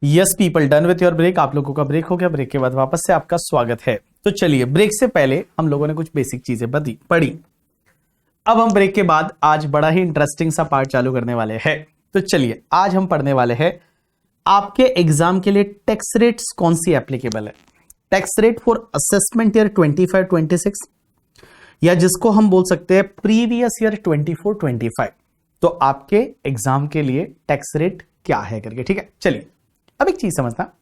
Yes people, done with your break. आप लोगों का ब्रेक हो गया। ब्रेक के बाद वापस से आपका स्वागत है। तो चलिए, ब्रेक से पहले हम लोगों ने कुछ बेसिक चीजें पढ़ी। अब हम ब्रेक के बाद आज बड़ा ही इंटरेस्टिंग सा पार्ट चालू करने वाले हैं। तो चलिए, आज हम पढ़ने वाले हैं आपके एग्जाम के लिए टैक्स रेट्स कौन सी एप्लीकेबल है। Tax rate for assessment year 25-26 या जिसको हम बोल सकते हैं प्रीवियस ईयर 24-25। तो आपके एग्जाम के लिए टैक्स रेट क्या है करके, ठीक है। चलिए, अब एक चीज समझना,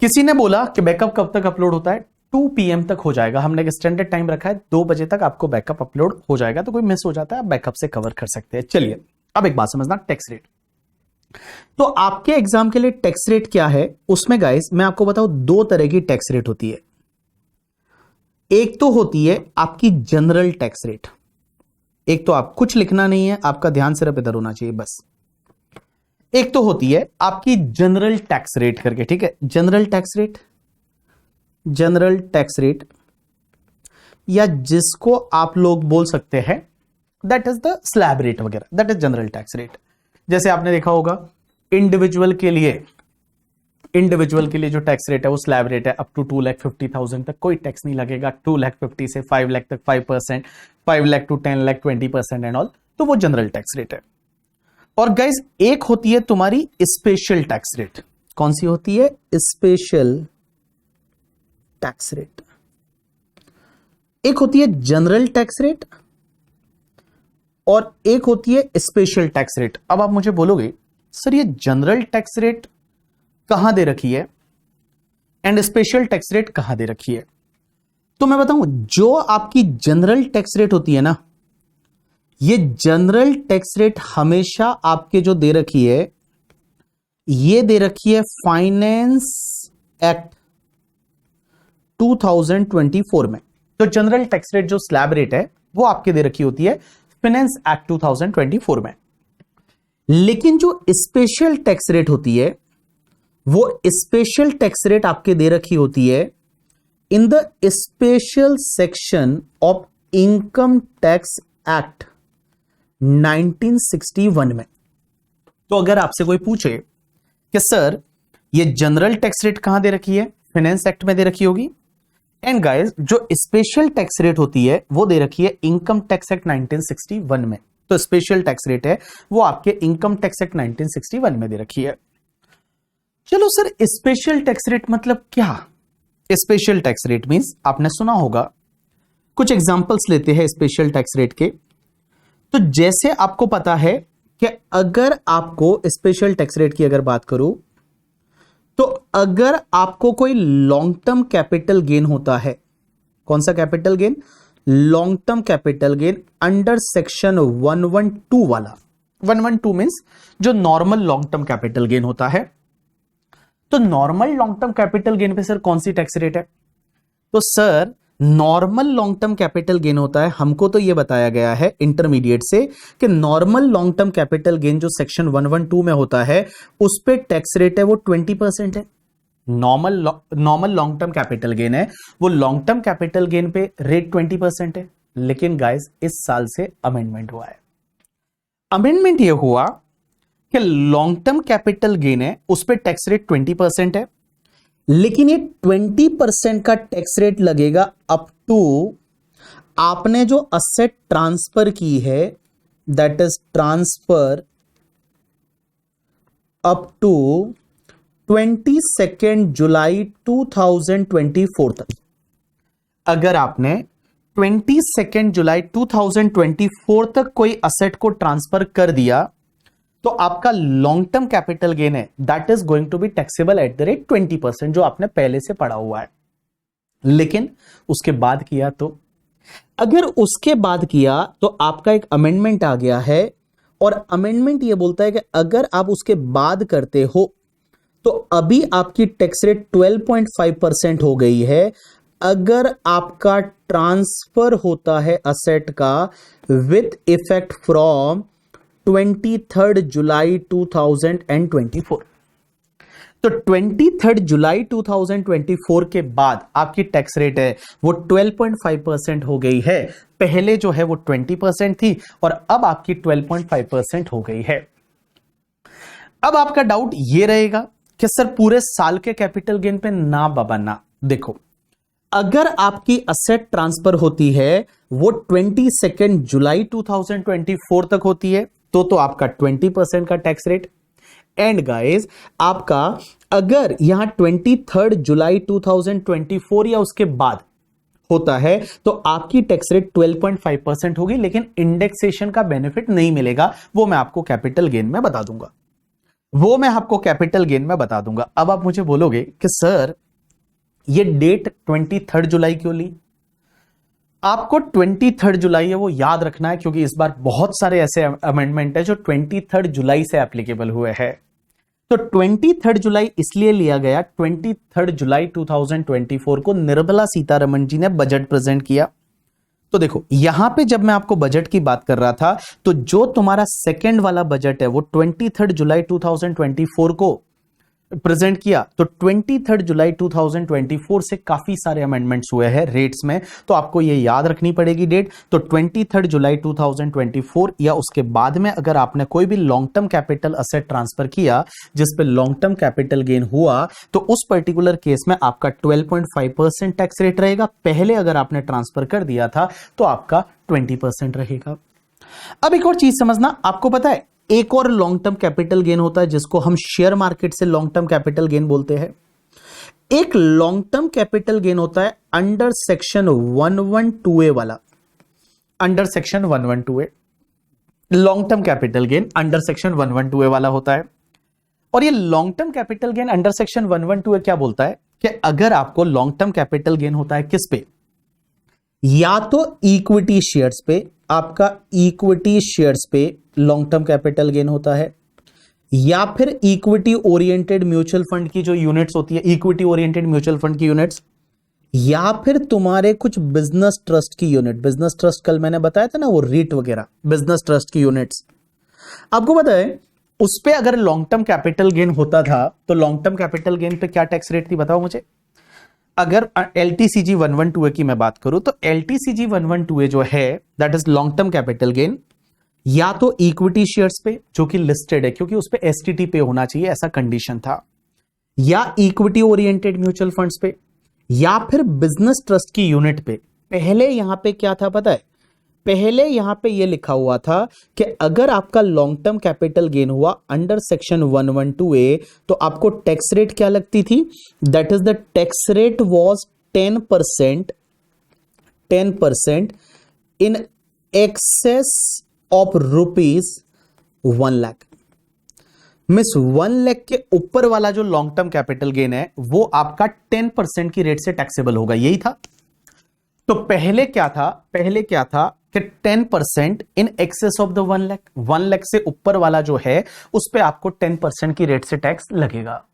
किसी ने बोला कि बैकअप कब तक अपलोड होता है, 2 PM तक हो जाएगा। हमने एक स्टैंडर्ड टाइम रखा है, 2 बजे तक आपको बैकअप अपलोड हो जाएगा। तो कोई मिस हो जाता है, आप बैकअप से कवर कर सकते हैं। चलिए, अब एक बात समझना, टैक्स रेट। तो आपके एग्जाम के लिए टैक्स रेट क्या है, उसमें गाइस मैं आपको बताऊं, 2 तरह की टैक्स रेट होती है। एक तो होती है आपकी जनरल टैक्स रेट। एक तो आप कुछ लिखना नहीं है, आपका ध्यान सिर्फ इधर होना चाहिए बस। एक तो होती है आपकी जनरल टैक्स रेट करके, ठीक है। General tax rate, general tax rate या जिसको आप लोग बोल सकते हैं that is the slab rate वगैरह, that is general tax rate. जैसे आपने देखा होगा इंडिविजुअल के लिए जो टैक्स रेट है वो स्लैब रेट है। अप टू 2,50,000 तक कोई टैक्स नहीं लगेगा। 2,50,000 से 5 लाख तक 5%, 5 lakh to 10 lakh 20% and all, तो वो जनरल टैक्स रेट है। और गाइस, एक होती है तुम्हारी स्पेशल टैक्स रेट। कौन सी होती है? Special tax rate. एक होती है जनरल टैक्स रेट और एक होती है स्पेशल टैक्स रेट। अब आप मुझे बोलोगे सर ये जनरल टैक्स रेट कहां दे रखी है एंड स्पेशल टैक्स रेट कहां दे रखी है? तो मैं बताऊं, जो आपकी जनरल टैक्स रेट होती है ना, ये जनरल टैक्स रेट हमेशा आपके जो दे रखी है, ये दे रखी है फाइनेंस एक्ट 2024 में। तो जनरल टैक्स रेट जो स्लैब रेट है वो आपके दे रखी होती है फाइनेंस एक्ट 2024 में। लेकिन जो स्पेशल टैक्स रेट होती है, वो स्पेशल टैक्स रेट आपके दे रखी होती है in the special section of income tax act 1961 में। तो अगर आपसे कोई पूछे कि सर ये जनरल टैक्स रेट कहां दे रखी है, फाइनेंस एक्ट में दे रखी होगी। एंड गाइस, जो स्पेशल टैक्स रेट होती है वो दे रखी है इनकम टैक्स एक्ट 1961 में। तो स्पेशल टैक्स रेट है वो आपके इनकम टैक्स एक्ट 1961 में दे रखी है। चलो सर, स्पेशल टैक्स रेट मतलब क्या? स्पेशल टैक्स रेट मींस आपने सुना होगा, कुछ एग्जांपल्स लेते हैं स्पेशल टैक्स रेट के। तो जैसे आपको पता है कि अगर आपको स्पेशल टैक्स रेट की अगर बात करूं, तो अगर आपको कोई लॉन्ग टर्म कैपिटल गेन होता है, कौन सा capital gain? Long term capital gain under section 112 वाला। 112 मींस जो normal long term capital gain होता है। तो normal long term capital gain पे सर कौन सी टैक्स रेट है? तो sir normal long term capital gain होता है, हमको तो यह बताया गया है इंटरमीडिएट से कि normal long term capital gain जो सेक्शन 112 में होता है उस पे टैक्स रेट है वो 20% है। Normal long term capital gain है, वो लॉन्ग टर्म कैपिटल गेन पे रेट 20% है। लेकिन गाइस, इस साल से अमेंडमेंट हुआ है। अमेंडमेंट यह हुआ कि लॉन्ग टर्म कैपिटल गेन है उस पे टैक्स रेट 20% है, लेकिन ये 20% का टैक्स रेट लगेगा अप टू आपने जो असेट ट्रांसफर की है, that is transfer up to 22 जुलाई 2024 तक। अगर आपने 22 जुलाई 2024 तक कोई असेट को ट्रांसफर कर दिया तो आपका लॉन्ग टर्म कैपिटल गेन है that is going to be taxable at the rate 20%, जो आपने पहले से पढ़ा हुआ है। लेकिन उसके बाद किया तो, अगर उसके बाद किया तो आपका एक अमेंडमेंट आ गया है, और अमेंडमेंट यह बोलता है कि अगर आप उसके बाद करते हो तो अभी आपकी टैक्स रेट 12.5% हो गई है। अगर आपका ट्रांसफर होता है असेट का विथ इफेक्ट फ्रॉम 23 जुलाई 2024, तो 23 जुलाई 2024 के बाद आपकी टैक्स रेट है वो 12.5% हो गई है। पहले जो है वो 20% थी और अब आपकी 12.5% हो गई है। अब आपका डाउट ये रहेगा कि सर पूरे साल के कैपिटल गेन पे ना बाबा ना। देखो, अगर आपकी असेट ट्रांसफर होती है वो 22 जुलाई 2024 तक होती है तो आपका 20% का टैक्स रेट। एंड गाइस, आपका अगर यहां 23 जुलाई 2024 या उसके बाद होता है तो आपकी टैक्स रेट 12.5% होगी, लेकिन इंडेक्सेशन का बेनिफिट नहीं मिलेगा। वो मैं आपको कैपिटल गेन में बता दूंगा, वो मैं आपको कैपिटल गेन में बता दूंगा। अब आप मुझे बोलोगे कि सर ये डेट 23 जुलाई क्यों ली? आपको 23 जुलाई है वो याद रखना है, क्योंकि इस बार बहुत सारे ऐसे अमेंडमेंट है जो 23 जुलाई से एप्लीकेबल हुए हैं। तो 23 जुलाई इसलिए लिया गया, 23 जुलाई 2024 को निर्मला सीतारमण जी ने बजट प्रेजेंट किया। तो देखो, यहां पे जब मैं आपको बजट की बात कर रहा था तो जो तुम्हारा सेकंड वाला बजट है वो 23 जुलाई 2024 को प्रेजेंट किया। तो 23 जुलाई 2024 से काफी सारे अमेंडमेंट्स हुए हैं रेट्स में, तो आपको ये याद रखनी पड़ेगी डेट। तो 23 जुलाई 2024 या उसके बाद में अगर आपने कोई भी long term capital asset transfer किया जिस पे लॉन्ग टर्म कैपिटल गेन हुआ, तो उस पर्टिकुलर केस में आपका 12.5% टैक्स रेट रहेगा। पहले अगर आपने ट्रांसफर कर दिया था तो आपका 20% रहेगा। अब एक और चीज समझना, आपको पता है एक और लॉन्ग टर्म कैपिटल गेन होता है जिसको हम शेयर मार्केट से लॉन्ग टर्म कैपिटल गेन बोलते हैं। एक लॉन्ग टर्म कैपिटल गेन होता है अंडर सेक्शन 112A वाला, under section 112A long term capital gain under section 112A वाला होता है। और ये long term capital gain under section 112A क्या बोलता है कि अगर आपको लॉन्ग टर्म कैपिटल गेन होता है किस पे, या तो इक्विटी शेयर्स पे, आपका इक्विटी शेयर्स पे लॉन्ग टर्म कैपिटल गेन होता है, या फिर इक्विटी ओरिएंटेड म्यूचुअल फंड की जो यूनिट्स होती है, इक्विटी ओरिएंटेड म्यूचुअल फंड की यूनिट्स, या फिर तुम्हारे कुछ बिजनेस ट्रस्ट की यूनिट, बिजनेस ट्रस्ट कल मैंने बताया था ना वो रीट वगैरह, बिजनेस ट्रस्ट की यूनिट्स। आपको पता है उस पे अगर लॉन्ग टर्म कैपिटल गेन होता था तो लॉन्ग टर्म कैपिटल गेन पे क्या टैक्स रेट थी बताओ मुझे। अगर LTCG 112A की मैं बात करूं तो LTCG 112A जो है that is long term capital gain, या तो इक्विटी शेयर्स पे जो कि लिस्टेड है क्योंकि उस पे STT पे होना चाहिए ऐसा कंडीशन था, या इक्विटी ओरिएंटेड म्यूचुअल फंड्स पे, या फिर बिजनेस ट्रस्ट की यूनिट पे। पहले यहां पे क्या था पता है, पहले यहां पे ये लिखा हुआ था कि अगर आपका लॉन्ग टर्म कैपिटल गेन हुआ अंडर सेक्शन 112A तो आपको टैक्स रेट क्या लगती थी, that is the tax rate was 10% in excess of rupees 1 lakh. Miss 1 lakh के ऊपर वाला जो लॉन्ग टर्म कैपिटल गेन है वो आपका 10% की रेट से टैक्सेबल होगा, यही था। तो पहले क्या था, पहले क्या था कि 10% in excess of the 1 lakh, 1 lakh से ऊपर वाला जो है उस पे आपको 10% की रेट से टैक्स लगेगा।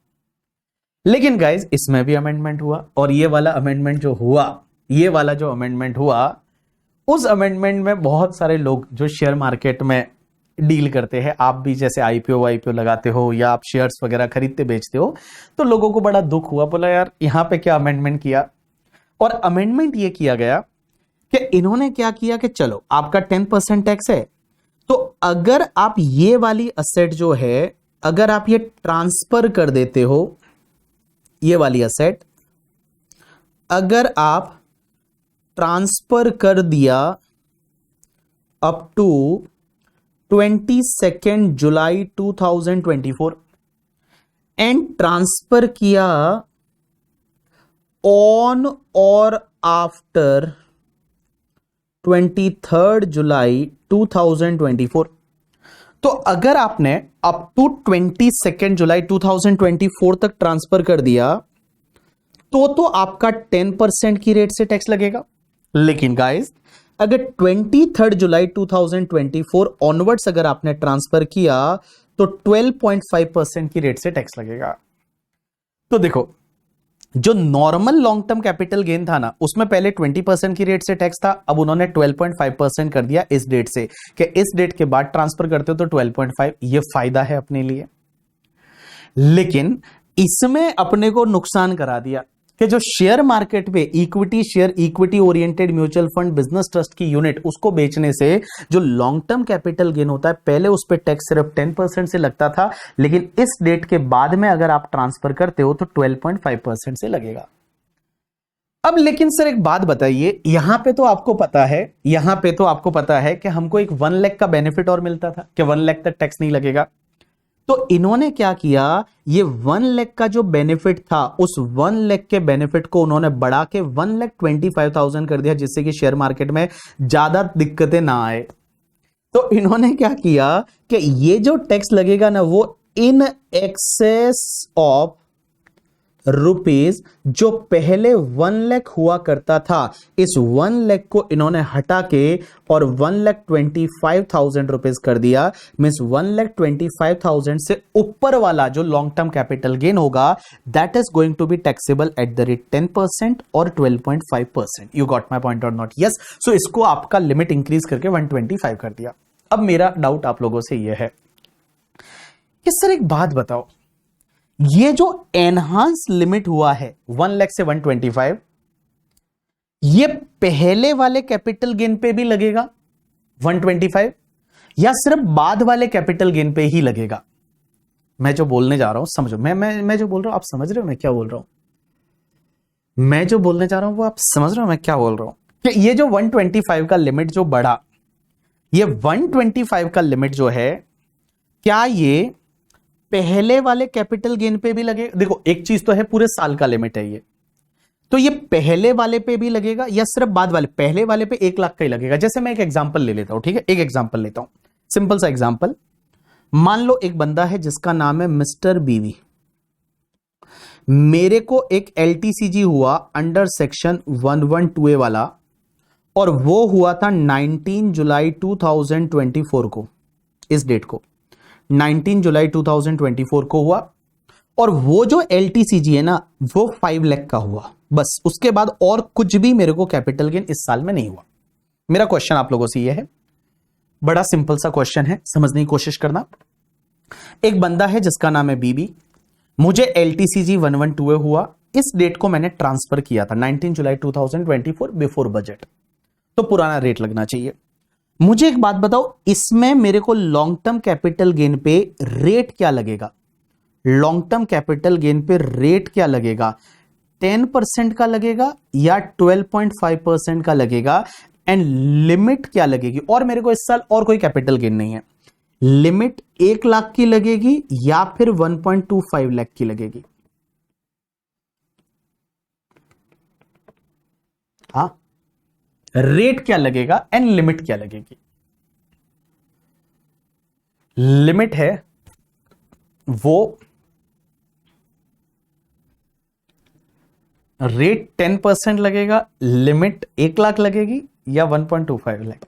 लेकिन गाइज इसमें भी अमेंडमेंट हुआ, और ये वाला अमेंडमेंट जो हुआ, ये वाला जो अमेंडमेंट हुआ, उस अमेंडमेंट में बहुत सारे लोग जो शेयर मार्केट में डील करते हैं, आप भी जैसे आईपीओ लगाते हो या आप शेयर्स वगैरह खरीदते बेचते हो, तो लोगों को बड़ा दुख हुआ, बोला यार यहां पे क्या अमेंडमेंट किया। और अमेंडमेंट ये किया गया कि इन्होंने क्या किया कि चलो आपका 10% टैक्स है, तो अगर आप ये वाली असेट जो है अगर आप ये ट्रांसफर कर देते हो, ये वाली असेट अगर आप ट्रांसफर कर दिया अप टू 22 जुलाई 2024 एंड ट्रांसफर किया ऑन और आफ्टर 23 जुलाई 2024, तो अगर आपने अप टू 22 जुलाई 2024 तक ट्रांसफर कर दिया तो आपका 10% की रेट से टैक्स लगेगा। लेकिन गाइस अगर 23 जुलाई 2024 ऑनवर्ड्स अगर आपने ट्रांसफर किया तो 12.5% की रेट से टैक्स लगेगा। तो देखो, जो normal long term capital gain था ना उसमें पहले 20% की रेट से टैक्स था, अब उन्होंने 12.5% कर दिया इस डेट से कि इस डेट के बाद ट्रांसफर करते हो तो 12.5, ये फायदा है अपने लिए। लेकिन इसमें अपने को नुकसान करा दिया, कि जो शेयर मार्केट पे equity share, equity oriented mutual fund, business trust की यूनिट, उसको बेचने से जो लॉन्ग टर्म कैपिटल गेन होता है, पहले उस पर टैक्स सिर्फ 10% से लगता था, लेकिन इस डेट के बाद में अगर आप ट्रांसफर करते हो तो 12.5% से लगेगा। अब लेकिन सर एक बात बताइए, यहां पे तो आपको पता है, यहां पे तो आपको पता है कि हमको एक 1 लाख का बेनिफिट और मिलता था कि 1 लाख तक टैक्स नहीं लगेगा। तो इन्होंने क्या किया, ये 1 लाख का जो बेनिफिट था, उस 1 लाख के बेनिफिट को उन्होंने बढ़ा के 1,25,000 कर दिया, जिससे कि शेयर मार्केट में ज्यादा दिक्कतें ना आए। तो इन्होंने क्या किया कि ये जो टैक्स लगेगा ना, वो इन एक्सेस ऑफ रुपीज जो पहले 1 लाख हुआ करता था, इस 1 लाख को इन्होंने हटा के और 1,25,000 रुपीज कर दिया। मींस 1,25,000 से ऊपर वाला जो लॉन्ग टर्म कैपिटल गेन होगा, that is going to be taxable at the rate 10% और 12.5%। यू गॉट माई पॉइंट और नॉट? यस। सो इसको आपका लिमिट इंक्रीज करके 125 कर दिया। अब मेरा डाउट आप लोगों से यह है कि सर एक बात बताओ, ये जो एनहांस लिमिट हुआ है 1 लाख से 125, ये पहले वाले कैपिटल गेन पे भी लगेगा 125, या सिर्फ बाद वाले कैपिटल गेन पे ही लगेगा? मैं जो बोलने जा रहा हूं समझो, मैं जो बोल रहा हूं आप समझ रहे हो मैं क्या बोल रहा हूं? मैं जो बोलने जा रहा हूं वो आप समझ रहे हो मैं क्या बोल रहा हूं? कि ये जो 125 का लिमिट जो बढ़ा, ये 125 का लिमिट जो है, क्या ये पहले वाले कैपिटल गेन पे भी लगेगा? देखो एक चीज तो है, पूरे साल का लिमिट है ये, तो ये पहले वाले पे भी लगेगा या सिर्फ बाद वाले? पहले वाले पे 1 लाख का ही लगेगा। जैसे मैं एक एग्जांपल ले लेता हूं, ठीक है, एक एग्जांपल लेता हूं, सिंपल सा एग्जांपल। मान लो एक बंदा है जिसका नाम है मिस्टर बीवी, मेरे को एक एलटीसीजी हुआ अंडर सेक्शन 112A वाला, और वो हुआ था 19 जुलाई 2024 को, इस डेट को 19 जुलाई 2024 को हुआ, और वो जो एलटीसीजी है ना, वो 5 लाख का हुआ, बस। उसके बाद और कुछ भी मेरे को कैपिटल गेन इस साल में नहीं हुआ। मेरा क्वेश्चन आप लोगों से ये है, बड़ा सिंपल सा क्वेश्चन है, समझने की कोशिश करना। एक बंदा है जिसका नाम है बीबी, मुझे एलटीसीजी 112 हुआ, इस डेट को मैंने ट्रांसफर किया था 19 जुलाई 2024 बिफोर बजट, तो पुराना रेट लगना चाहिए। मुझे एक बात बताओ, इसमें मेरे को लॉन्ग टर्म कैपिटल गेन पे रेट क्या लगेगा? लॉन्ग टर्म कैपिटल गेन पे रेट क्या लगेगा? 10% का लगेगा या 12.5% का लगेगा? एंड लिमिट क्या लगेगी? और मेरे को इस साल और कोई कैपिटल गेन नहीं है, लिमिट 1 लाख की लगेगी या फिर 1.25 लाख की लगेगी? हाँ, रेट क्या लगेगा एंड लिमिट क्या लगेगी? लिमिट है वो रेट 10% लगेगा, लिमिट 1 लाख लगेगी या 1.25 लाख?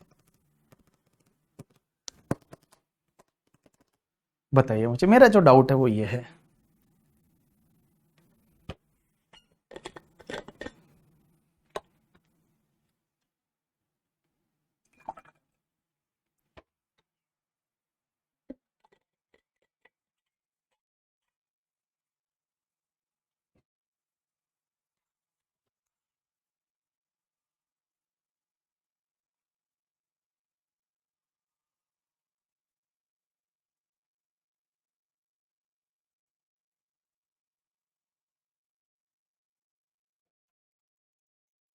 बताइए मुझे, मेरा जो डाउट है वो ये है।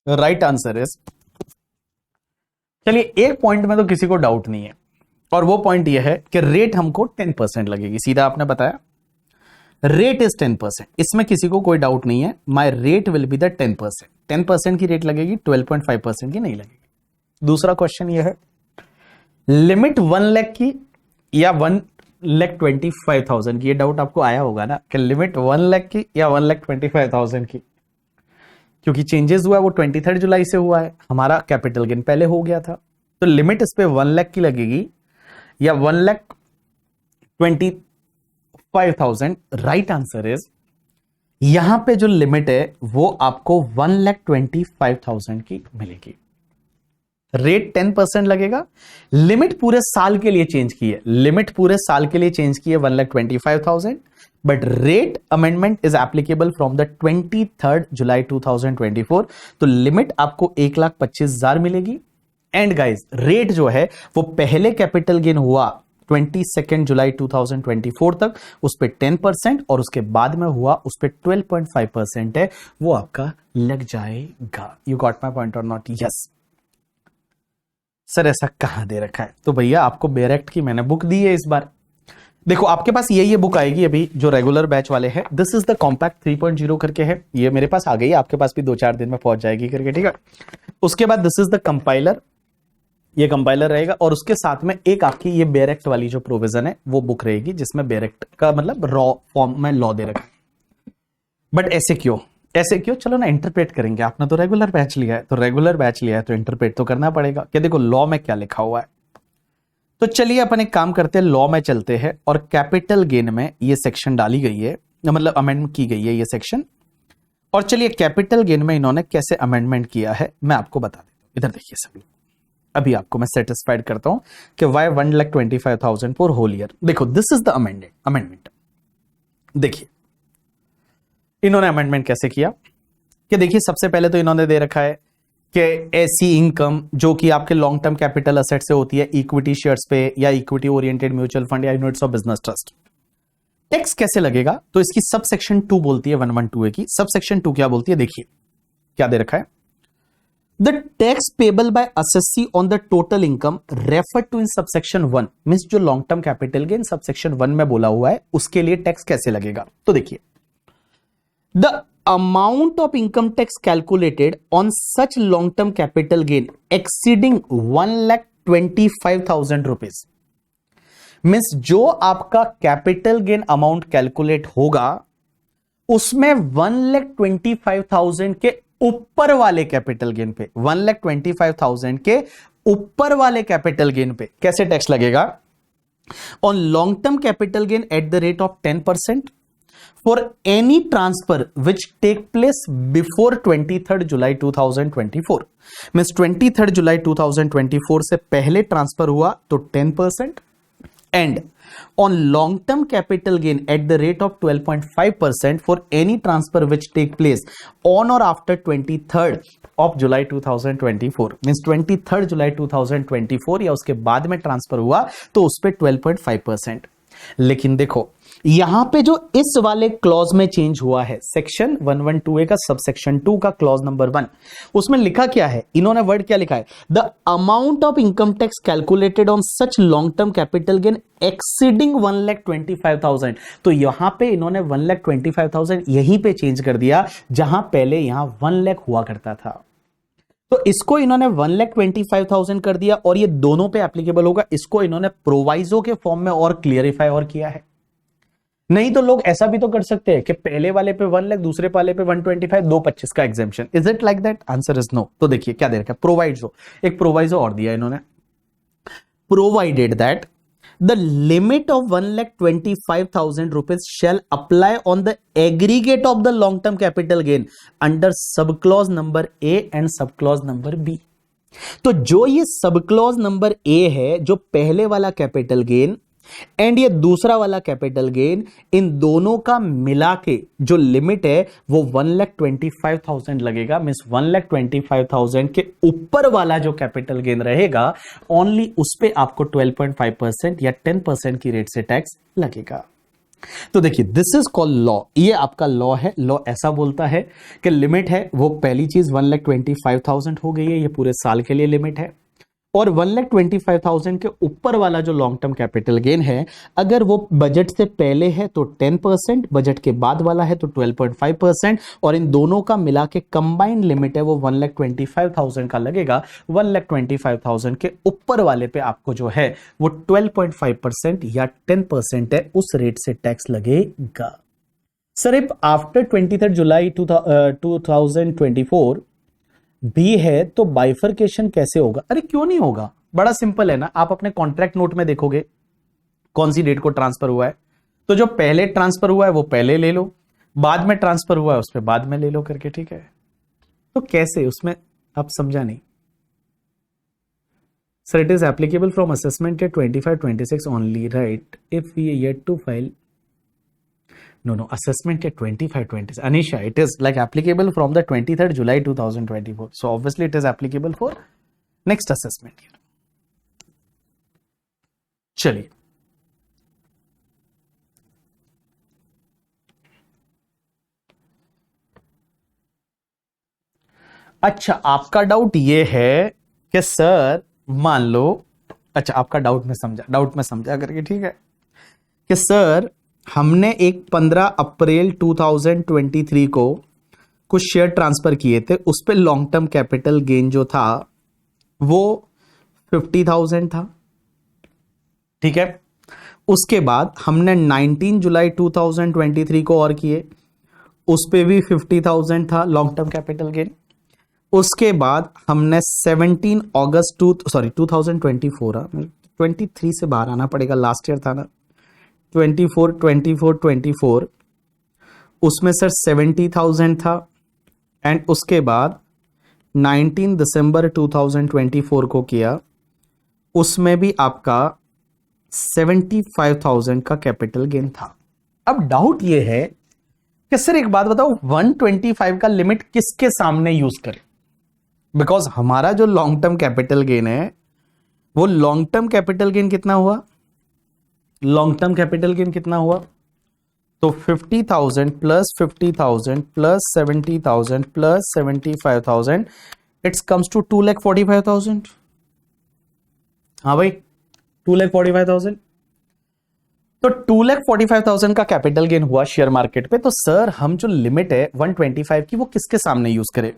राइट आंसर इज, चलिए एक पॉइंट में तो किसी को डाउट नहीं है, और वो पॉइंट ये है कि रेट हमको 10% लगेगी। सीधा आपने बताया रेट इज 10%, इसमें किसी को कोई डाउट नहीं है। My rate will be the 10%, 10% की रेट लगेगी, 12.5% की नहीं लगेगी। दूसरा क्वेश्चन ये है, लिमिट 1 लाख की या 1,25,000 की? ये डाउट आपको आया होगा ना कि लिमिट 1 लाख की या 1,25,000 की, क्योंकि चेंजेस हुआ है वो 23 जुलाई से हुआ है, हमारा कैपिटल गेन पहले हो गया था। तो लिमिट इस पे 1 लाख की लगेगी या 1,25,000? राइट आंसर इज, यहां पे जो लिमिट है वो आपको 1,25,000 की मिलेगी। रेट 10% लगेगा, लिमिट पूरे साल के लिए चेंज की है, लिमिट पूरे साल के लिए चेंज की है 1,25,000, but rate amendment is applicable from the 23 जुलाई 2024। तो लिमिट आपको 1,25,000 मिलेगी। एंड गाइज रेट जो है वो पहले कैपिटल गेन हुआ 22 जुलाई 2024 तक, उस पे 10% और उसके बाद में हुआ उस पे 12.5% है, वो आपका लग जाएगा। यू गॉट माई पॉइंट और नॉट? यस सर, ऐसा कहां दे रखा है? तो भैया आपको बेरेक्ट की मैंने बुक दी है इस बार। देखो आपके पास ये बुक आएगी अभी जो रेगुलर बैच वाले हैं। दिस इज द कॉम्पैक्ट 3.0 करके है, ये मेरे पास आ गई, आपके पास भी 2-4 दिन में पहुंच जाएगी करके, ठीक है। उसके बाद दिस इज द कंपाइलर, ये कंपाइलर रहेगा और उसके साथ में एक आपकी ये बेरेक्ट वाली जो प्रोविजन है वो बुक रहेगी, जिसमें बेरेक्ट का मतलब रॉ फॉर्म में लॉ दे रखा है। बट ऐसे क्यों? ऐसे क्यों? चलो ना इंटरप्रेट करेंगे। आपने तो रेगुलर बैच लिया है, तो इंटरप्रेट तो करना पड़ेगा कि देखो लॉ में क्या लिखा हुआ है। तो चलिए अपन एक काम करते हैं, लॉ में चलते हैं और कैपिटल गेन में ये सेक्शन डाली गई है, मतलब अमेंडमेंट की गई है ये सेक्शन। और चलिए कैपिटल गेन में इन्होंने कैसे अमेंडमेंट किया है मैं आपको बता देता हूं। इधर देखिए सब लोग, अभी आपको मैं सेटिस्फाइड करता हूं कि वाई 1,25,000 फॉर होल ईयर। देखो दिस इज द अमेंडमेंट। देखिए इन्होंने अमेंडमेंट कैसे किया कि देखिए सबसे पहले तो इन्होंने दे रखा है कि ऐसी इनकम जो कि आपके लॉन्ग टर्म कैपिटल असेट से होती है, इक्विटी शेयर्स पे या इक्विटी ओरिएंटेड म्यूचुअल फंड या units of business trust, tax कैसे लगेगा? तो इसकी सब सेक्शन 2 बोलती है, 112A की सब सेक्शन 2 क्या बोलती है? देखिए क्या दे रखा है, the tax payable by assessee on the total income refer to in subsection 1, means जो long term capital gain subsection 1 में बोला हुआ है उसके लिए टैक्स कैसे लगेगा। तो देखिए the amount of income tax calculated on such long term capital gain exceeding 1,25,000 rupees, means जो आपका कैपिटल गेन अमाउंट कैलकुलेट होगा उसमें 1,25,000 के ऊपर वाले कैपिटल गेन पे, 1,25,000 के ऊपर वाले कैपिटल गेन पे कैसे टैक्स लगेगा? On long term capital gain at the rate of 10% for any transfer which take place before 23rd July 2024, means 23rd July 2024 से पहले ट्रांसफर हुआ तो 10%, and on long term capital gain at the rate of 12.5% for any transfer which take place on और after 23rd of July 2024, means 23rd जुलाई 2024 या उसके बाद में ट्रांसफर हुआ तो उस पर 12.5%। लेकिन देखो यहां पे जो इस वाले क्लॉज में चेंज हुआ है, सेक्शन 112A का सब सेक्शन 2 का क्लॉज नंबर 1, उसमें लिखा क्या है? इन्होंने वर्ड क्या लिखा है? The amount of income tax calculated on such long term capital gain exceeding 1,25,000। तो यहां पे इन्होंने 1,25,000 यहीं पे चेंज कर दिया जहां पहले यहां 1 लाख हुआ करता था। तो इसको इन्होंने 1,25,000 कर दिया और ये दोनों पे एप्लीकेबल होगा। इसको इन्होंने प्रोवाइजो के फॉर्म में और क्लियरिफाई और किया है। नहीं तो लोग ऐसा भी तो कर सकते हैं कि पहले वाले पे 1 लाख, दूसरे वाले पे 125, 225 का exemption. Is it like that? Answer is no. तो देखिए क्या दे रखा है, प्रोवाइडो, एक प्रोवाइजो और दिया इन्होंने, provided that the limit of 1,25,000 rupees shall apply on the aggregate of the long term capital gain under subclause number A and subclause number B। तो जो ये सबक्लॉज नंबर ए है, जो पहले वाला कैपिटल गेन एंड ये दूसरा वाला कैपिटल गेन, इन दोनों का मिला के जो लिमिट है वो 1,25,000 लगेगा। मींस 1,25,000 के ऊपर वाला जो कैपिटल गेन रहेगा ओनली उस पे आपको 12.5% या 10% की रेट से टैक्स लगेगा। तो देखिए दिस इज कॉल्ड लॉ, ये आपका लॉ है। लॉ ऐसा बोलता है कि लिमिट है वो पहली चीज 1,25,000 हो गई है, ये पूरे साल के लिए लिमिट है। और 1,25,000 के ऊपर वाला जो लॉन्ग टर्म कैपिटल गेन है, अगर वो बजट से पहले है तो 10%, बजट के बाद वाला है तो 12.5%, और इन दोनों का मिला के कंबाइंड लिमिट है वो 1,25,000 का लगेगा। 1,25,000 के ऊपर वाले पे आपको जो है वो 12.5% या 10% है, उस रेट से टैक्स लगेगा। सर इफ आफ्टर 23 जुलाई 2024 भी है तो बाइफर्केशन कैसे होगा? अरे क्यों नहीं होगा, बड़ा सिंपल है ना। आप अपने कॉन्ट्रैक्ट नोट में देखोगे कौन सी डेट को ट्रांसफर हुआ है, तो जो पहले ट्रांसफर हुआ है वो पहले ले लो, बाद में ट्रांसफर हुआ है उस पर बाद में ले लो करके, ठीक है। तो कैसे, उसमें आप समझा नहीं। Sir it is applicable from assessment 25-26 only, right? If we yet to file No, assessment at 25, 20. Anisha, it is like applicable from the 23rd July 2024. So obviously it is applicable for next assessment year. चलिए, अच्छा आपका doubt ये है कि sir मान लो, अच्छा आपका doubt में समझा करके, ठीक है, कि सर हमने एक 15 अप्रैल 2023 को कुछ शेयर ट्रांसफर किए थे, उस पे लॉन्ग टर्म कैपिटल गेन जो था वो 50,000 था, ठीक है। उसके बाद हमने 19 जुलाई 2023 को और किए, उस पे भी 50,000 था लॉन्ग टर्म कैपिटल गेन। उसके बाद हमने 17 अगस्त 2024, 23 से बाहर आना पड़ेगा, लास्ट ईयर था ना, 24 उसमें सर 70,000 था। एंड उसके बाद 19 दिसंबर 2024 को किया, उसमें भी आपका 75,000 का कैपिटल गेन था। अब डाउट ये है कि सर एक बात बताओ, 125 का लिमिट किसके सामने यूज करें? बिकॉज हमारा जो लॉन्ग टर्म कैपिटल गेन है, वो लॉन्ग टर्म कैपिटल गेन कितना हुआ, लॉन्ग टर्म कैपिटल गेन कितना हुआ, तो 50,000 plus 50,000 plus 70,000 plus 75,000, it's comes to 2,45,000। हाँ भाई, 2,45,000। तो 2,45,000 का कैपिटल गेन हुआ शेयर मार्केट पे। तो सर हम जो लिमिट है 125 की, वो किसके सामने यूज करें?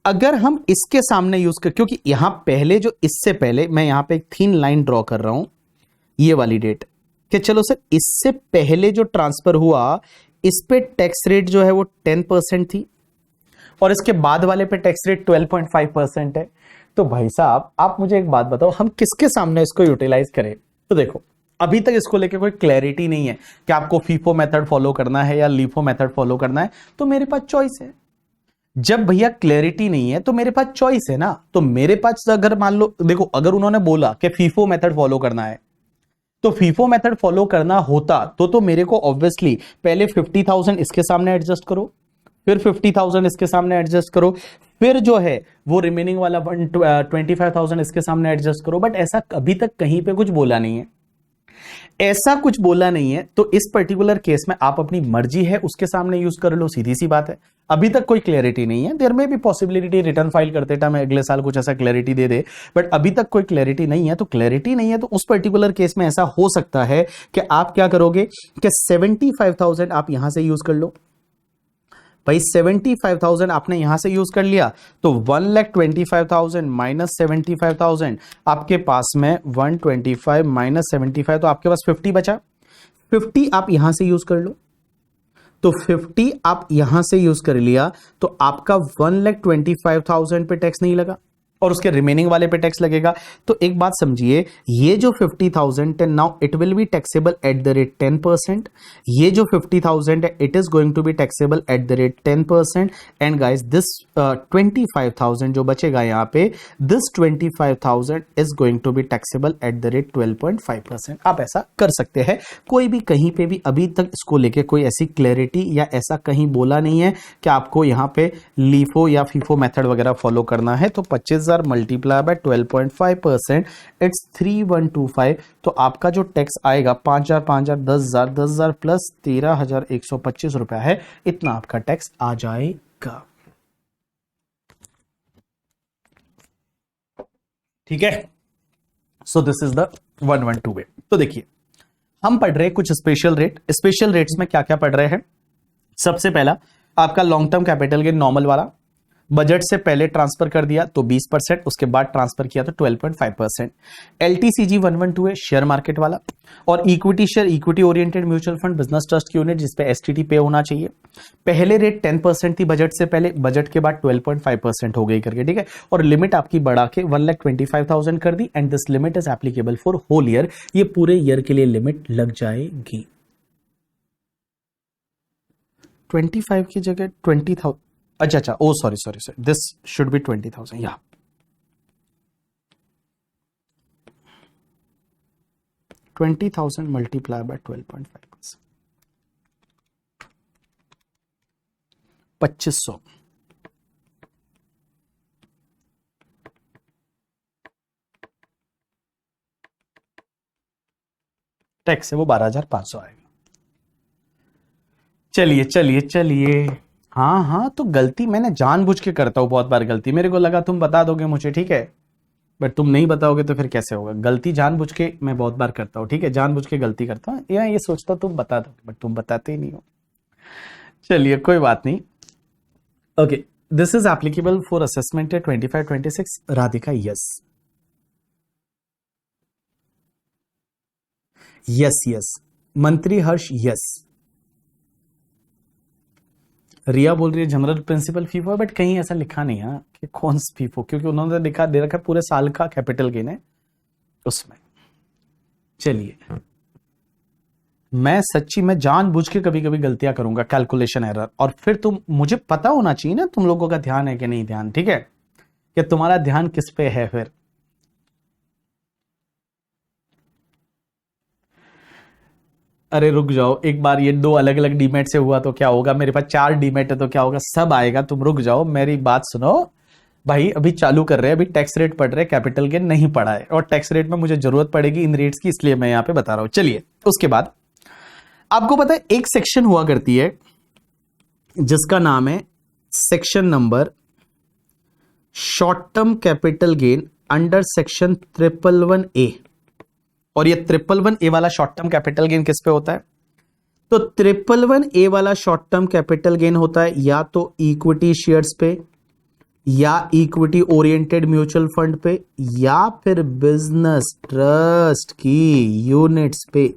अगर हम इसके सामने यूज कर, क्योंकि यहां पहले जो, इससे पहले मैं यहां पे एक थीन लाइन ड्रॉ कर रहा हूं, ये वाली डेट, कि चलो सर इससे पहले जो ट्रांसफर हुआ, इस पे टैक्स रेट जो है वो 10% थी, और इसके बाद वाले पे टैक्स रेट 12.5% है। तो भाई साहब आप मुझे एक बात बताओ, हम किसके सामने इसको यूटिलाइज करें? तो देखो, अभी तक इसको लेके कोई क्लैरिटी नहीं है कि आपको फीफो मेथड फॉलो करना है या लीफो मेथड फॉलो करना है। तो मेरे पास चॉइस है। जब भैया क्लैरिटी नहीं है तो मेरे पास चॉइस है ना। तो मेरे पास अगर मान लो, देखो अगर उन्होंने बोला कि फीफो मेथड फॉलो करना है, तो फीफो मेथड फॉलो करना होता तो मेरे को ऑब्वियसली पहले 50,000 इसके सामने एडजस्ट करो, फिर 50,000 इसके सामने एडजस्ट करो, फिर जो है वो रिमेनिंग वाला 25,000 इसके सामने एडजस्ट करो। बट ऐसा अभी तक कहीं पे कुछ बोला नहीं है, ऐसा कुछ बोला नहीं है। तो इस पर्टिकुलर केस में आप अपनी मर्जी है उसके सामने यूज कर लो, सीधी सी बात है। अभी तक कोई क्लैरिटी नहीं है, देयर में भी पॉसिबिलिटी रिटर्न फाइल करते टाइम अगले साल कुछ ऐसा क्लैरिटी दे दे, बट अभी तक कोई क्लैरिटी नहीं है। तो क्लैरिटी नहीं है तो उस पर्टिकुलर केस में ऐसा हो सकता है कि आप क्या करोगे कि 75,000 आप यहां से यूज कर लो। भाई 75,000 आपने यहां से यूज कर लिया, तो 1,25,000 माइनस 75,000, आपके पास में 125 माइनस 75, तो आपके पास 50 बचा। 50 आप यहां से यूज कर लो, तो 50 आप यहां से यूज कर लिया, तो आपका 1,25,000 पे टैक्स नहीं लगा, और उसके रिमेनिंग वाले पे टैक्स लगेगा। तो एक बात समझिए, ये जो 50,000 है now it will be taxable at the rate 10%। ये जो 50,000 है it is going to be taxable at the rate 10%। And guys this 25,000 जो बचेगा यहाँ पे, this 25,000 is going to be taxable at the rate 12.5%। आप ऐसा कर सकते हैं। कोई भी कहीं पे भी अभी तक इसको लेके कोई ऐसी क्लैरिटी या ऐसा कहीं बोला नहीं है कि आपको यहाँ पे लीफो या फीफो मेथड वगैरह फॉलो करना है। तो 25,000 मल्टीप्लाई बाय 12.5%, इट्स 3,125। तो आपका जो टैक्स आएगा 5,000 5,000 10,000 10,000 प्लस 13,125 रुपया है, इतना आपका टैक्स आ जाएगा। ठीक है, सो दिस इज द 112 वे। तो देखिए हम पढ़ रहे हैं कुछ स्पेशल रेट। स्पेशल रेट्स में क्या क्या पढ़ रहे हैं? सबसे पहला आपका long term capital gain normal वाला, बजट से पहले ट्रांसफर कर दिया तो 20%, उसके बाद ट्रांसफर किया तो 12.5%। एलटीसीजी 112 है शेयर मार्केट वाला, और equity share, equity oriented mutual fund, business trust की यूनिट जिसपे एसटीटी पे होना चाहिए। पहले रेट 10% थी बजट से पहले, बजट के बाद 12.5% हो गई करके, ठीक है। और लिमिट आपकी बढ़ा के 1,25,000 कर दी, and this limit is applicable for whole year. ये पूरे ईयर के लिए लिमिट लग जाएगी। 25 की जगह 20,000, अच्छा, ओ सॉरी, दिस शुड बी 20,000, या 20,000 मल्टीप्लाई बाय 12.5%। 2500, टैक्स है वो 12,500 आएगा। चलिए चलिए चलिए, हाँ हाँ, तो गलती मैंने जानबूझ के करता हूं बहुत बार गलती, मेरे को लगा तुम बता दोगे मुझे, ठीक है, बट तुम नहीं बताओगे तो फिर कैसे होगा। गलती जानबूझ के मैं बहुत बार करता हूँ, ठीक है, जानबूझ के गलती करता हूँ, या ये सोचता हूं तुम बता दोगे बट तुम बताते ही नहीं हो। चलिए कोई बात नहीं। Okay, this is applicable for assessment 25-26। Radhika yes, yes yes. मंत्री हर्ष यस। रिया बोल रही है जनरल प्रिंसिपल फीफो है, बट कहीं ऐसा लिखा नहीं है कि कौन सा फीफो, क्योंकि उन्होंने लिखा दे रखा पूरे साल का कैपिटल गेन है उसमें। चलिए, मैं सच्ची में जानबूझ के कभी कभी गलतियां करूंगा, कैलकुलेशन एरर, और फिर तुम, मुझे पता होना चाहिए ना तुम लोगों का ध्यान है कि नहीं ध्यान, ठीक है, कि तुम्हारा ध्यान किस पे है फिर। अरे रुक जाओ एक बार, ये 2 अलग अलग डीमेट से हुआ तो क्या होगा, मेरे पास 4 डीमेट है तो क्या होगा, सब आएगा, तुम रुक जाओ, मेरी बात सुनो भाई। अभी चालू कर रहे हैं, अभी टैक्स रेट पढ़ रहे हैं, कैपिटल गेन नहीं पढ़ा है, और टैक्स रेट में मुझे जरूरत पड़ेगी इन रेट्स की, इसलिए मैं यहां पे बता रहा हूं। चलिए, उसके बाद आपको पता है एक सेक्शन हुआ करती है जिसका नाम है section number short term capital gain under section 111A, और ये 111A वाला शॉर्ट टर्म कैपिटल गेन किस पे होता है, तो 111A वाला शॉर्ट टर्म कैपिटल गेन होता है या तो इक्विटी शेयर्स पे, या इक्विटी ओरिएंटेड म्यूचुअल फंड पे, या फिर बिजनेस ट्रस्ट की यूनिट्स पे।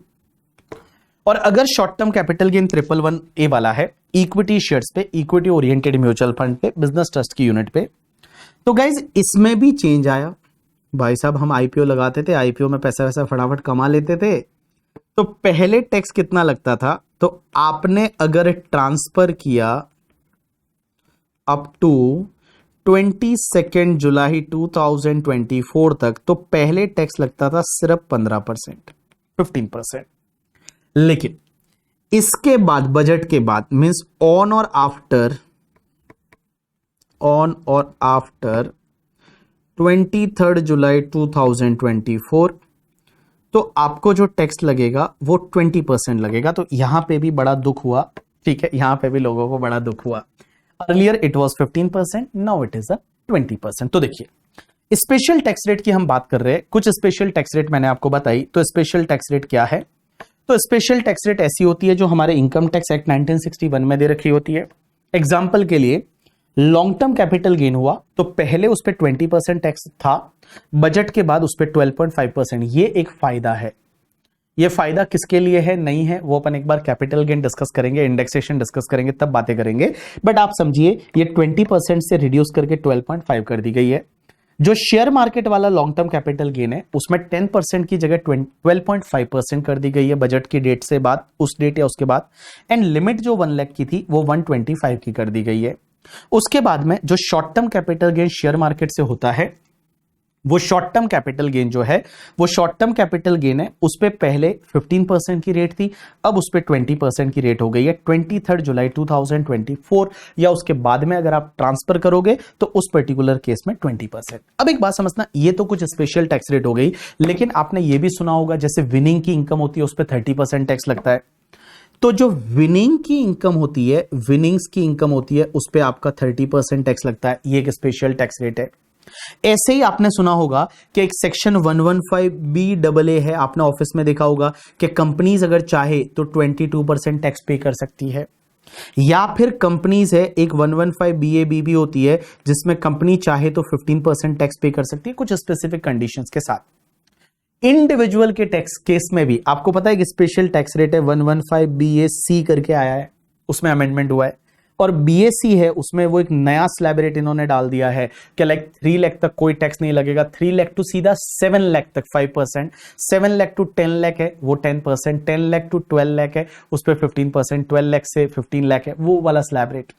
और अगर short term capital gain 111A वाला है, इक्विटी शेयर्स पे, इक्विटी ओरिएंटेड म्यूचुअल फंड पे, बिजनेस ट्रस्ट की यूनिट पे, तो गाइज इसमें भी चेंज आया। भाई साहब हम आईपीओ लगाते थे, आईपीओ में पैसा वैसा फटाफट कमा लेते थे, तो पहले टैक्स कितना लगता था, तो आपने अगर ट्रांसफर किया अप टू 22 जुलाई 2024 तक, तो पहले टैक्स लगता था सिर्फ 15%, 15%। लेकिन इसके बाद, बजट के बाद, मींस ऑन और आफ्टर 23 जुलाई 2024, तो आपको जो टैक्स लगेगा वो 20% लगेगा। तो यहां पे भी बड़ा दुख हुआ, ठीक है, यहां पे भी लोगों को बड़ा दुख हुआ। Earlier it was 15%, now it is 20%। तो देखिए स्पेशल टैक्स रेट की हम बात कर रहे हैं, कुछ स्पेशल टैक्स रेट मैंने आपको बताई। तो स्पेशल टैक्स रेट क्या है, तो स्पेशल टैक्स रेट ऐसी होती है जो हमारे इनकम टैक्स एक्ट 1961 में दे रखी होती है। एग्जाम्पल के लिए लॉन्ग टर्म कैपिटल गेन हुआ तो पहले उस पर 20% टैक्स था, बजट के बाद उस पर 12.5%। ये एक फायदा है। ये फायदा किसके लिए है नहीं है वो अपन एक बार कैपिटल गेन डिस्कस करेंगे, इंडेक्सेशन डिस्कस करेंगे, तब बातें करेंगे। बट आप समझिए ये 20% से रिड्यूस करके 12.5 कर दी गई है। जो शेयर मार्केट वाला लॉन्ग टर्म कैपिटल गेन है उसमें 10% की जगह 12.5% कर दी गई है बजट की डेट से बाद, उस डेट या उसके बाद। एंड लिमिट जो 1 लाख की थी वो 125 की कर दी गई है। उसके बाद में जो short term capital gain share market से होता है, वो शॉर्ट टर्म कैपिटल गेन जो है वो शॉर्ट टर्म कैपिटल गेन है, उस पे पहले 15% की रेट थी, अब उस पे 20% की रेट हो गई है 23 जुलाई 2024, या उसके बाद में अगर आप ट्रांसफर करोगे तो उस पर्टिकुलर केस में 20%। अब एक बात समझना, ये तो कुछ स्पेशल टैक्स रेट हो गई, लेकिन आपने ये भी सुना होगा जैसे विनिंग की इनकम होती है उस पर 30% टैक्स लगता है। तो जो विनिंग की इनकम होती है, विनिंग्स की इनकम होती है, उस पे आपका 30% टैक्स लगता है। ये एक स्पेशल टैक्स रेट है। ऐसे ही आपने सुना होगा कि एक सेक्शन 115BAA है, आपने ऑफिस में देखा होगा कि कंपनीज अगर चाहे तो 22% टैक्स पे कर सकती है। या फिर कंपनीज है एक 115BAB भी होती है जिसमें कंपनी चाहे तो 15% टैक्स पे कर सकती है कुछ स्पेसिफिक कंडीशंस के साथ। इंडिविजुअल के टैक्स केस में भी आपको पता है कि स्पेशल टैक्स रेट है 115BAC करके आया है, उसमें अमेंडमेंट हुआ है। और BAC है उसमें वो एक नया स्लैब रेट इन्होंने डाल दिया है कि लाइक 3 लाख तक कोई टैक्स नहीं लगेगा, 3 लाख टू सीधा 7 लाख तक 5%, 7 लाख टू 10 लाख है वो 10%, 10 लाख टू 12 लाख है उस पर 15%, 12 लाख से 15 लाख है वो वाला स्लैब रेट।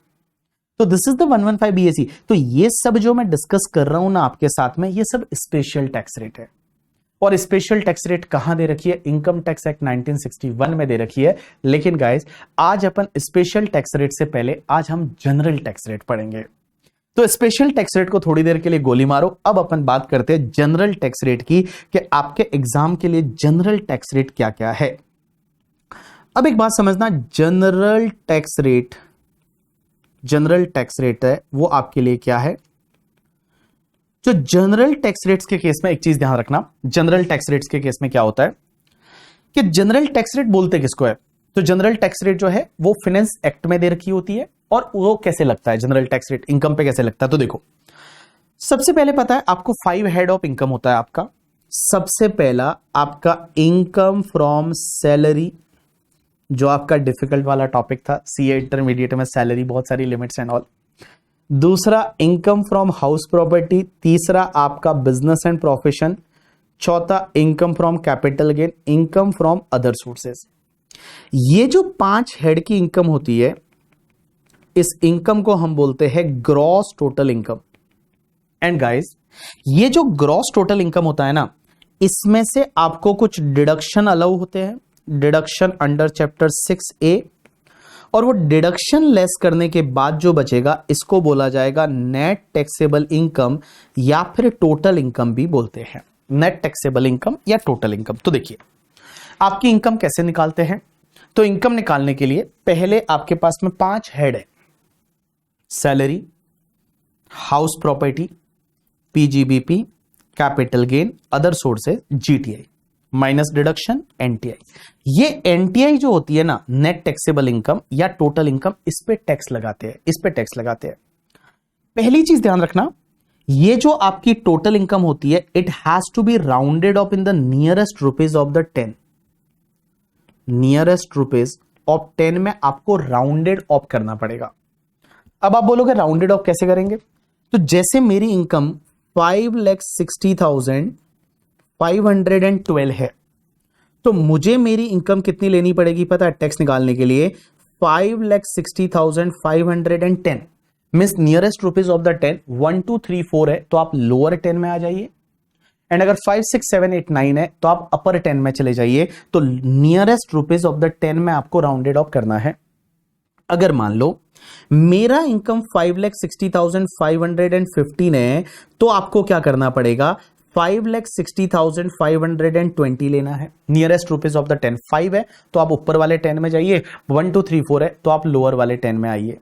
तो दिस इज द 115BAC। तो ये सब जो मैं डिस्कस कर रहा हूं ना आपके साथ में, ये सब स्पेशल टैक्स रेट है। और स्पेशल टैक्स रेट कहां दे रखी है? इनकम टैक्स एक्ट 1961 में दे रखी है। लेकिन गाइस आज अपन स्पेशल टैक्स रेट से पहले आज हम जनरल टैक्स रेट पढ़ेंगे। तो स्पेशल टैक्स रेट को थोड़ी देर के लिए गोली मारो। अब अपन बात करते हैं जनरल टैक्स रेट की कि आपके एग्जाम के लिए जनरल टैक्स रेट क्या क्या है। अब एक बात समझना, जनरल टैक्स रेट है वो आपके लिए क्या है? जो जनरल टैक्स रेट्स के केस में एक चीज ध्यान रखना, जनरल टैक्स रेट्स के केस में क्या होता है कि जनरल टैक्स रेट बोलते किसको है? तो जनरल टैक्स रेट जो है वो फाइनेंस एक्ट में दे रखी होती है। और वो कैसे लगता है जनरल टैक्स रेट? इनकम पे कैसे लगता है? तो देखो, सबसे पहले पता है आपको 5 हेड ऑफ इनकम होता है आपका। सबसे पहला आपका इनकम फ्रॉम सैलरी, जो आपका डिफिकल्ट वाला टॉपिक था, सीए इंटरमीडिएट में सैलरी बहुत सारी लिमिट्स एंड ऑल। दूसरा इनकम फ्रॉम हाउस प्रॉपर्टी। तीसरा आपका बिजनेस एंड प्रोफेशन। चौथा income from capital gain. Income from other sources. ये जो 5 हेड की इनकम होती है, इस इनकम को हम बोलते हैं gross total income. And guys ये जो ग्रॉस टोटल इनकम होता है ना, इसमें से आपको कुछ डिडक्शन अलाउ होते हैं, डिडक्शन अंडर चैप्टर 6A, और वो डिडक्शन लेस करने के बाद जो बचेगा इसको बोला जाएगा नेट टैक्सेबल इनकम या फिर टोटल इनकम भी बोलते हैं। नेट टैक्सेबल इनकम या टोटल इनकम। तो देखिए आपकी इनकम कैसे निकालते हैं। तो इनकम निकालने के लिए पहले आपके पास में 5 हेड है, salary, house property, PGBP, capital gain, other sources, GTI, minus deduction, NTI. ये एनटीआई जो होती है ना, नेट टैक्सेबल इनकम या टोटल इनकम, इस पे टैक्स लगाते हैं, पहली चीज ध्यान रखना, ये जो आपकी टोटल इनकम होती है, it has to be rounded off in the nearest rupees of the 10। Nearest rupees of 10 में आपको राउंडेड ऑफ करना पड़ेगा। अब आप बोलोगे राउंडेड ऑफ कैसे करेंगे? तो जैसे मेरी इनकम 5,60,512 है, तो मुझे मेरी इनकम कितनी लेनी पड़ेगी पता है टैक्स निकालने के लिए? 5,60,510 means nearest rupees of the 10 1 2 3 4 है, तो आप लोअर 10 में आ जाइए। एंड अगर 5 6 7 8 9 है तो आप अपर 10 में चले जाइए। तो नियरेस्ट रुपीज ऑफ द 10 में आपको राउंडेड ऑफ करना है। अगर मान लो मेरा इनकम 5,60,515 है, तो आपको क्या करना पड़ेगा? 5,60,520 लेना है। नियरेस्ट रुपीज ऑफ द 10 5 है, तो आप ऊपर वाले 10 में जाइए। 1 2 3 4 है, तो आप लोअर वाले 10 में आइए।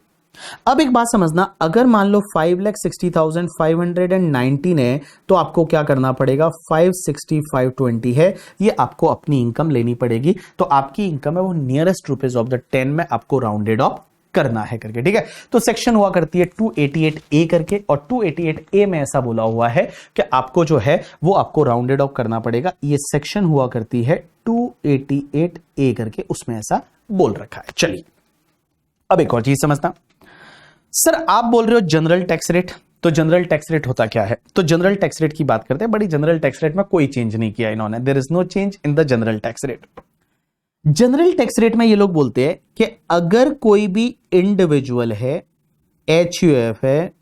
अब एक बात समझना, अगर मान लो 5,60,519 है, तो आपको क्या करना पड़ेगा? 560,520 है, ये आपको अपनी इनकम लेनी पड़ेगी। तो आपकी इनकम है वो नियरेस्ट रुपीज ऑफ द 10 में आपको राउंडेड ऑफ करना है करके, ठीक है। तो सेक्शन हुआ करती है 288A करके, और 288A में ऐसा बोला हुआ है कि आपको जो है वो आपको राउंडेड ऑफ करना पड़ेगा। ये सेक्शन हुआ करती है 288A करके, उसमें ऐसा बोल रखा है। चलिए अब एक और चीज समझना, सर आप बोल रहे हो जनरल टैक्स रेट, तो जनरल टैक्स रेट होता क्या है? तो जनरल टैक्स रेट की बात करते हैं। बड़ी जनरल टैक्स रेट में कोई चेंज नहीं किया इन्होंने, there is no change in the general tax rate. General tax rate में ये लोग बोलते हैं कि अगर कोई भी इंडिविजुअल है, एचयूएफ है,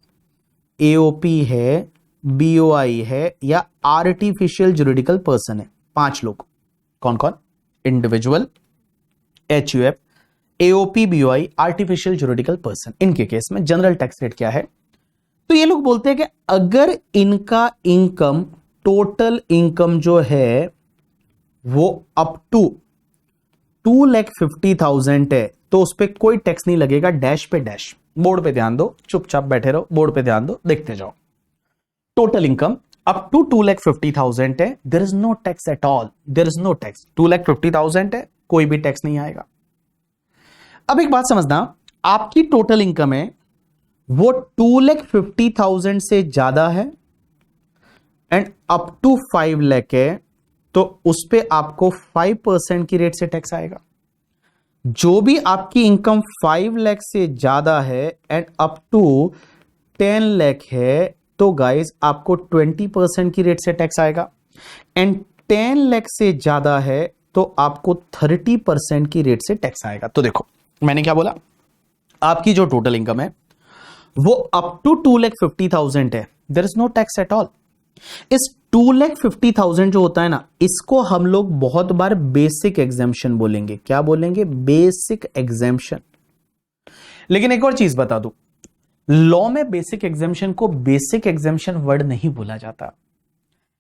एओपी है, बीओआई है, या आर्टिफिशियल जुरिडिकल पर्सन है, 5 लोग। कौन कौन? Individual, HUF, AOP, BOI, artificial juridical person. इनके केस में जनरल टैक्स रेट क्या है? तो ये लोग बोलते हैं कि अगर इनका इनकम, टोटल इनकम जो है वो अप टू 2,50,000 है, तो उस पर कोई टैक्स नहीं लगेगा। डैश पे डैश, बोर्ड पे ध्यान दो, चुपचाप बैठे रहो, बोर्ड पे ध्यान दो, देखते जाओ। टोटल इनकम अप टू 2,50,000 है, there is no tax at all, there is no tax. 2,50,000 है, कोई भी टैक्स नहीं आएगा। अब एक बात समझना, आपकी टोटल इनकम है वो 2,50,000 से ज्यादा है एंड अप टू 5 लाख है, तो उस पे आपको 5% की रेट से टैक्स आएगा। जो भी आपकी इनकम 5 लाख से ज्यादा है एंड अप टू 10 लाख है, तो गाइज आपको 20% की रेट से टैक्स आएगा। एंड 10 लाख से ज्यादा है तो आपको 30% की रेट से टैक्स आएगा। तो देखो मैंने क्या बोला, आपकी जो टोटल इनकम है वो अप टू 2,50,000 है, there is no tax at all. इस 2,50,000 जो होता है ना, इसको हम लोग बहुत बार बेसिक एग्जेम्पशन बोलेंगे। क्या बोलेंगे? Basic exemption. लेकिन एक और चीज बता दूं, लॉ में बेसिक एग्जेम्पशन को बेसिक एग्जेम्पशन वर्ड नहीं बोला जाता।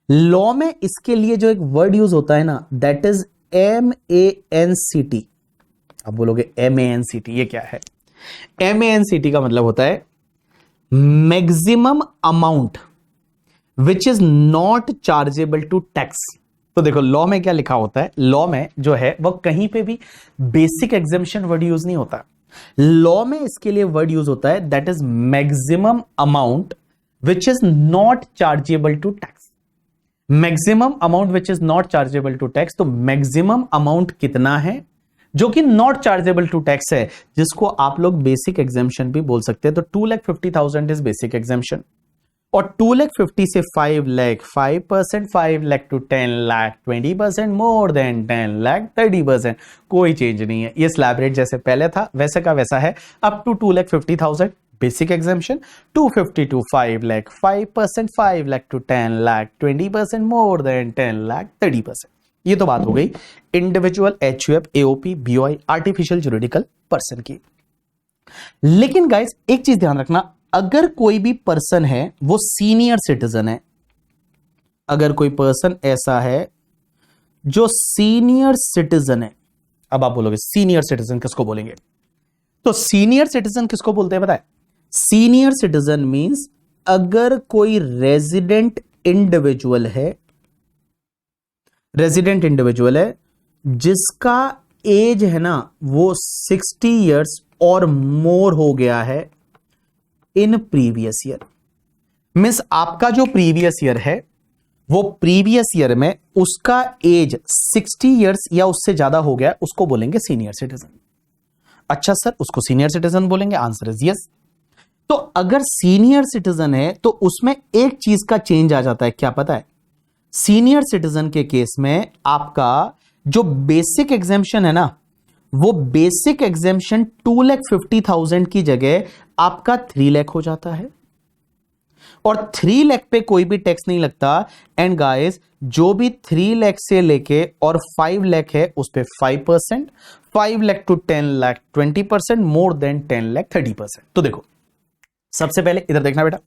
लॉ में इसके लिए जो एक वर्ड यूज होता है ना, दैट इज MANCT। आप बोलोगे MANCT ये क्या है? MANCT का मतलब होता है maximum amount which is not chargeable to tax. तो देखो लॉ में क्या लिखा होता है, लॉ में जो है वो कहीं पे भी बेसिक एग्जेम्पशन वर्ड यूज नहीं होता। लॉ में इसके लिए वर्ड यूज होता है that is maximum amount which is not chargeable to tax. Maximum amount which is not chargeable to tax. तो मैक्सिमम अमाउंट कितना है जो कि नॉट चार्जेबल टू टैक्स है, जिसको आप लोग बेसिक एग्जेम्पशन भी बोल सकते हैं। तो 2,50,000 इज बेसिक एग्जेम्पशन। और 2,50,000 से 5 lakh 5%, 5 lakh to 10 lakh 20%, more than 10 lakh 30%। कोई चेंज नहीं है, ये स्लैब रेट जैसे पहले था वैसे का वैसा है। Up to 2,50,000 basic exemption, 250 to 5 lakh 5%, 5 lakh to 10 lakh 20%, more than 10 lakh 30%। ये तो बात हो गई individual HUF, AOP, BOI, artificial juridical person की। लेकिन गाइस एक चीज ध्यान रखना, अगर कोई भी पर्सन है वो सीनियर सिटीजन है, अगर कोई पर्सन ऐसा है जो सीनियर सिटीजन है, अब आप बोलोगे सीनियर सिटीजन किसको बोलेंगे? तो सीनियर सिटीजन किसको बोलते हैं पता है? सीनियर सिटीजन मींस अगर कोई रेजिडेंट इंडिविजुअल है, रेजिडेंट इंडिविजुअल है जिसका एज है ना वो 60 इयर्स और मोर हो गया है इन प्रीवियस ईयर। मींस आपका जो प्रीवियस ईयर है वो प्रीवियस ईयर में उसका एज 60 इयर्स या उससे ज्यादा हो गया, उसको बोलेंगे सीनियर सिटीजन। अच्छा सर, उसको सीनियर सिटीजन बोलेंगे? Answer is yes. तो अगर सीनियर सिटीजन है तो उसमें एक चीज का चेंज आ जाता है, क्या पता है? सीनियर सिटीजन के केस में आपका जो बेसिक एग्जेम्पशन है ना, वो बेसिक एग्जेम्पशन 2,50,000 की जगह आपका 3 लाख हो जाता है। और 3 लाख पे कोई भी टैक्स नहीं लगता। एंड गाइस जो भी 3 लाख से लेके और 5 लाख है उस पे 5%, 5 lakh to 10 lakh 20%, more than 10 lakh 30%। तो देखो सबसे पहले इधर देखना बेटा,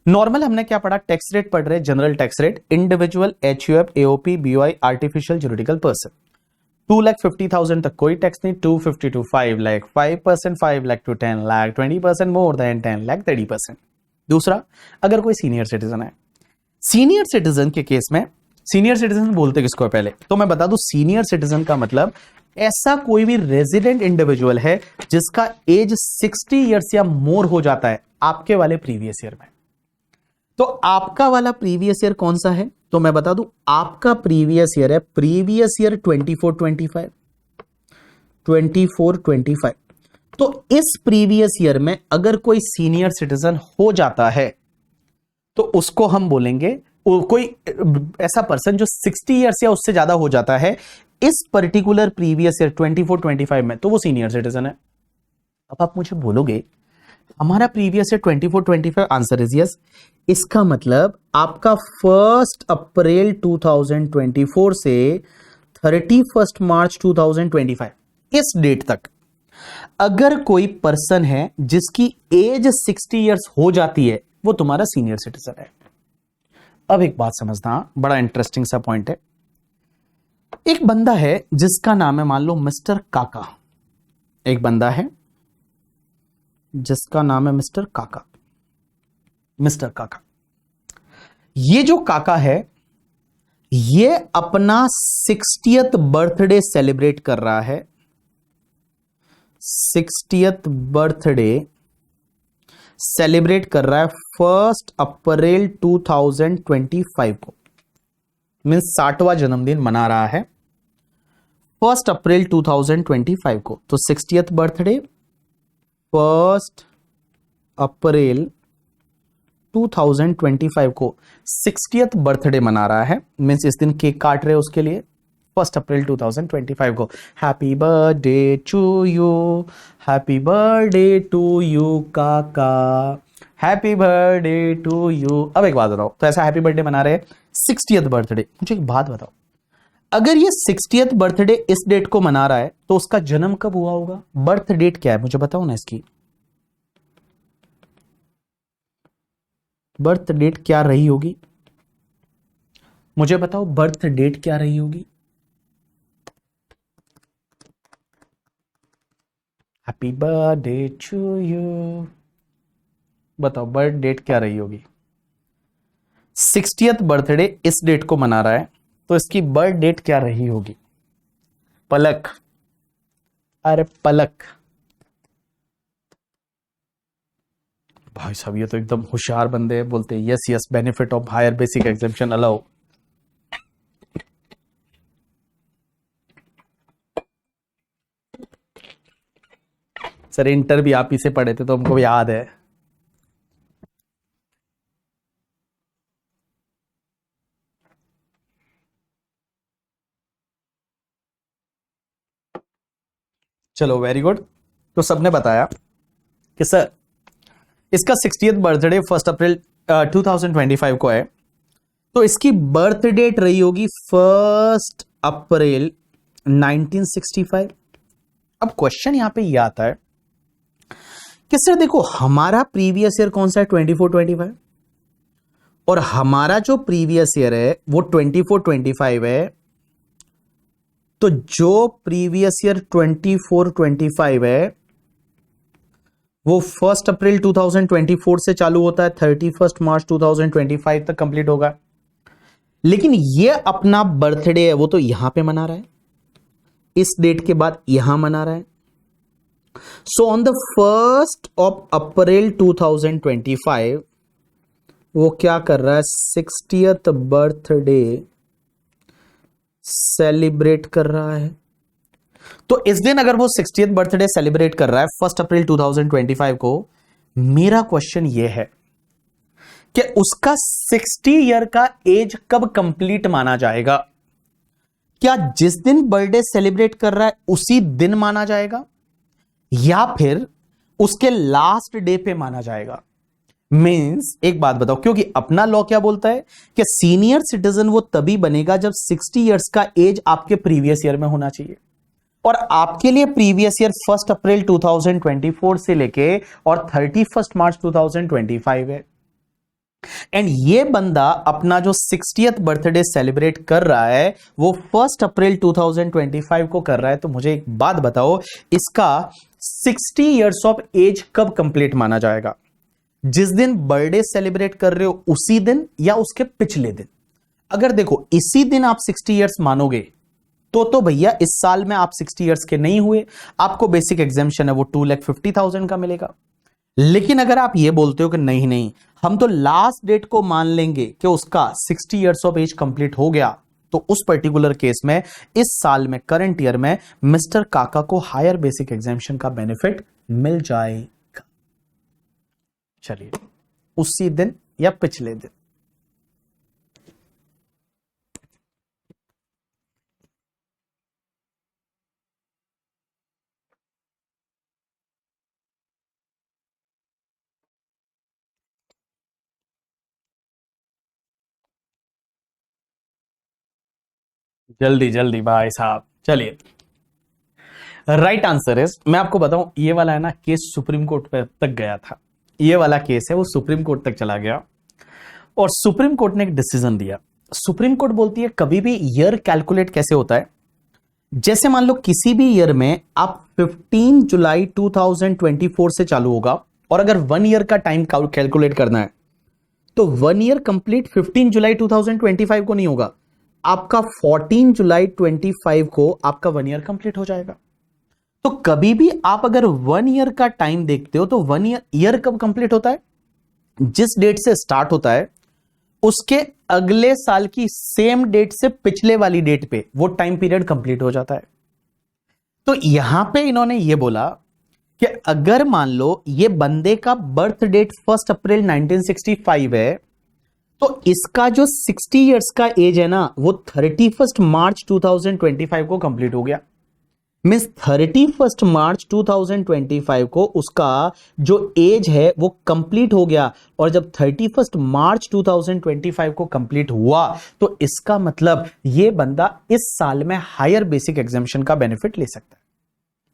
नॉर्मल हमने क्या पढ़ा? टैक्स रेट पढ़ रहे, general tax rate, individual HUF, AOP, BOI, artificial juridical person. 2,50,000 तक कोई टैक्स नहीं, 250 to 5 lakh 5%, 5 lakh to 10 lakh 20%, more than 10 lakh 30%। दूसरा, अगर कोई सीनियर सिटीजन है, सीनियर सिटीजन के केस में सीनियर सिटीजन बोलते किसको है पहले तो मैं बता दूं, सीनियर सिटीजन का मतलब ऐसा कोई भी रेजिडेंट इंडिविजुअल है जिसका एज 60 इयर्स या मोर हो जाता है आपके वाले प्रीवियस ईयर में। तो आपका वाला प्रीवियस ईयर कौन सा है? तो मैं बता दूं, आपका प्रीवियस ईयर है प्रीवियस ईयर 24-25, 24-25। तो इस प्रीवियस ईयर में अगर कोई सीनियर सिटीजन हो जाता है तो उसको हम बोलेंगे, कोई ऐसा पर्सन जो 60 इयर्स या उससे ज्यादा हो जाता है इस पर्टिकुलर प्रीवियस ईयर 24-25 में, तो वो सीनियर सिटीजन है। अब आप मुझे बोलोगे हमारा previous year 24-25, answer is yes. इसका मतलब आपका 1 अप्रैल 2024 से 31 मार्च 2025 इस डेट तक अगर कोई पर्सन है जिसकी एज 60 इयर्स हो जाती है, वो तुम्हारा सीनियर सिटीजन है। अब एक बात समझना, बड़ा इंटरेस्टिंग सा पॉइंट है। एक बंदा है जिसका नाम है मान लो मिस्टर काका। एक बंदा है जिसका नाम है मिस्टर काका। मिस्टर काका, ये जो काका है ये अपना 60th बर्थडे सेलिब्रेट कर रहा है। 60th बर्थडे सेलिब्रेट कर रहा है 1 अप्रैल 2025 को, मीन्स 60वां जन्मदिन मना रहा है 1 अप्रैल 2025 को। तो 60th बर्थडे 1 अप्रैल 2025 को 60th बर्थडे मना रहा है, मीन्स इस दिन केक काट रहे उसके लिए 1 अप्रैल 2025 को। Happy birthday to you, happy birthday to you काका, हैप्पी बर्थडे टू यू। अब एक बात बताओ, तो ऐसा हैप्पी बर्थडे मना रहे 60th बर्थडे। मुझे एक बात बताओ, अगर ये 60th बर्थडे इस डेट को मना रहा है तो उसका जन्म कब हुआ होगा? बर्थ डेट क्या है मुझे बताओ ना इसकी, बर्थ डेट क्या रही होगी? मुझे बताओ बर्थ डेट क्या रही होगी? हैप्पी बर्थडे टू यू, बताओ बर्थ डेट क्या रही होगी? 60th बर्थडे इस डेट को मना रहा है तो इसकी बर्थ डेट क्या रही होगी? पलक, अरे पलक। भाई साहब ये तो एकदम होशियार बंदे हैं, बोलते हैं yes yes benefit of higher basic exemption allow. Sir inter भी आप ही से पढ़े थे तो हमको याद है। चलो वेरी गुड। तो सबने बताया कि सर इसका 60th बर्थडे 1 अप्रैल 2025 को है, तो इसकी बर्थ डेट रही होगी 1 अप्रैल 1965। अब क्वेश्चन यहां पे ये आता है कि सर देखो हमारा प्रीवियस ईयर कौन सा है? 24-25, और हमारा जो प्रीवियस ईयर है वो 24-25 है। तो जो प्रीवियस ईयर 24-25 है वो 1 अप्रैल 2024 से चालू होता है, 31 मार्च 2025 तक कंप्लीट होगा। लेकिन ये अपना बर्थडे है वो तो यहां पे मना रहा है, इस डेट के बाद यहां मना रहा है। सो ऑन द 1 अप्रैल 2025 वो क्या कर रहा है? 60th बर्थडे सेलिब्रेट कर रहा है। तो इस दिन अगर वो 60th बर्थडे सेलिब्रेट कर रहा है 1 अप्रैल 2025 को, मेरा क्वेश्चन ये है कि उसका 60 ईयर का एज कब कंप्लीट माना जाएगा? क्या जिस दिन बर्थडे सेलिब्रेट कर रहा है उसी दिन माना जाएगा या फिर उसके लास्ट डे पे माना जाएगा? मींस एक बात बताओ, क्योंकि अपना लॉ क्या बोलता है कि सीनियर सिटीजन वो तभी बनेगा जब 60 इयर्स का एज आपके प्रीवियस ईयर में होना चाहिए, और आपके लिए प्रीवियस ईयर 1 अप्रैल 2024 से लेके और 31 मार्च 2025 है। एंड ये बंदा अपना जो 60th बर्थडे सेलिब्रेट कर रहा है वो 1 अप्रैल 2025 को कर रहा है। तो मुझे एक बात बताओ, इसका 60 इयर्स ऑफ एज कब कंप्लीट माना जाएगा? जिस दिन बर्थडे सेलिब्रेट कर रहे हो उसी दिन या उसके पिछले दिन? अगर देखो इसी दिन आप 60 इयर्स मानोगे तो भैया इस साल में आप 60 इयर्स के नहीं हुए, आपको बेसिक एग्जामिशन है वो 2,50,000 का मिलेगा। लेकिन अगर आप ये बोलते हो कि नहीं नहीं हम तो लास्ट डेट को मान लेंगे कि उसका 60 इयर्स ऑफ एज कंप्लीट हो गया, तो उस पर्टिकुलर केस में इस साल में करंट ईयर में मिस्टर काका को हायर बेसिक एग्जामिशन का बेनिफिट मिल जाएगा। चलिए उसी दिन या पिछले दिन? जल्दी जल्दी भाई साहब। चलिए राइट आंसर इज, मैं आपको बताऊं ये वाला है ना केस सुप्रीम कोर्ट पे तक गया था। ये वाला केस है वो सुप्रीम कोर्ट तक चला गया और सुप्रीम कोर्ट ने एक डिसीजन दिया। सुप्रीम कोर्ट बोलती है कभी भी ईयर कैलकुलेट कैसे होता है, जैसे मान लो किसी भी ईयर में आप 15 जुलाई 2024 से चालू होगा और अगर 1 ईयर का टाइम कैलकुलेट करना है तो 1 ईयर कंप्लीट 15 जुलाई 2025 को नहीं होगा, आपका 14 जुलाई 25 को आपका 1 ईयर कंप्लीट हो जाएगा। तो कभी भी आप अगर 1 ईयर का टाइम देखते हो तो 1 ईयर कब कंप्लीट होता है? जिस डेट से स्टार्ट होता है उसके अगले साल की सेम डेट से पिछले वाली डेट पे वो टाइम पीरियड कंप्लीट हो जाता है। तो यहां पे इन्होंने ये बोला कि अगर मान लो ये बंदे का बर्थ डेट 1 अप्रैल 1965 है तो इसका जो 60 इयर्स का एज है ना वो 31 मार्च 2025 को कंप्लीट हो गया। मीन्स 31 मार्च 2025 को उसका जो एज है वो कंप्लीट हो गया, और जब 31 मार्च 2025 को कंप्लीट हुआ तो इसका मतलब ये बंदा इस साल में हायर बेसिक एग्जामिशन का बेनिफिट ले सकता है।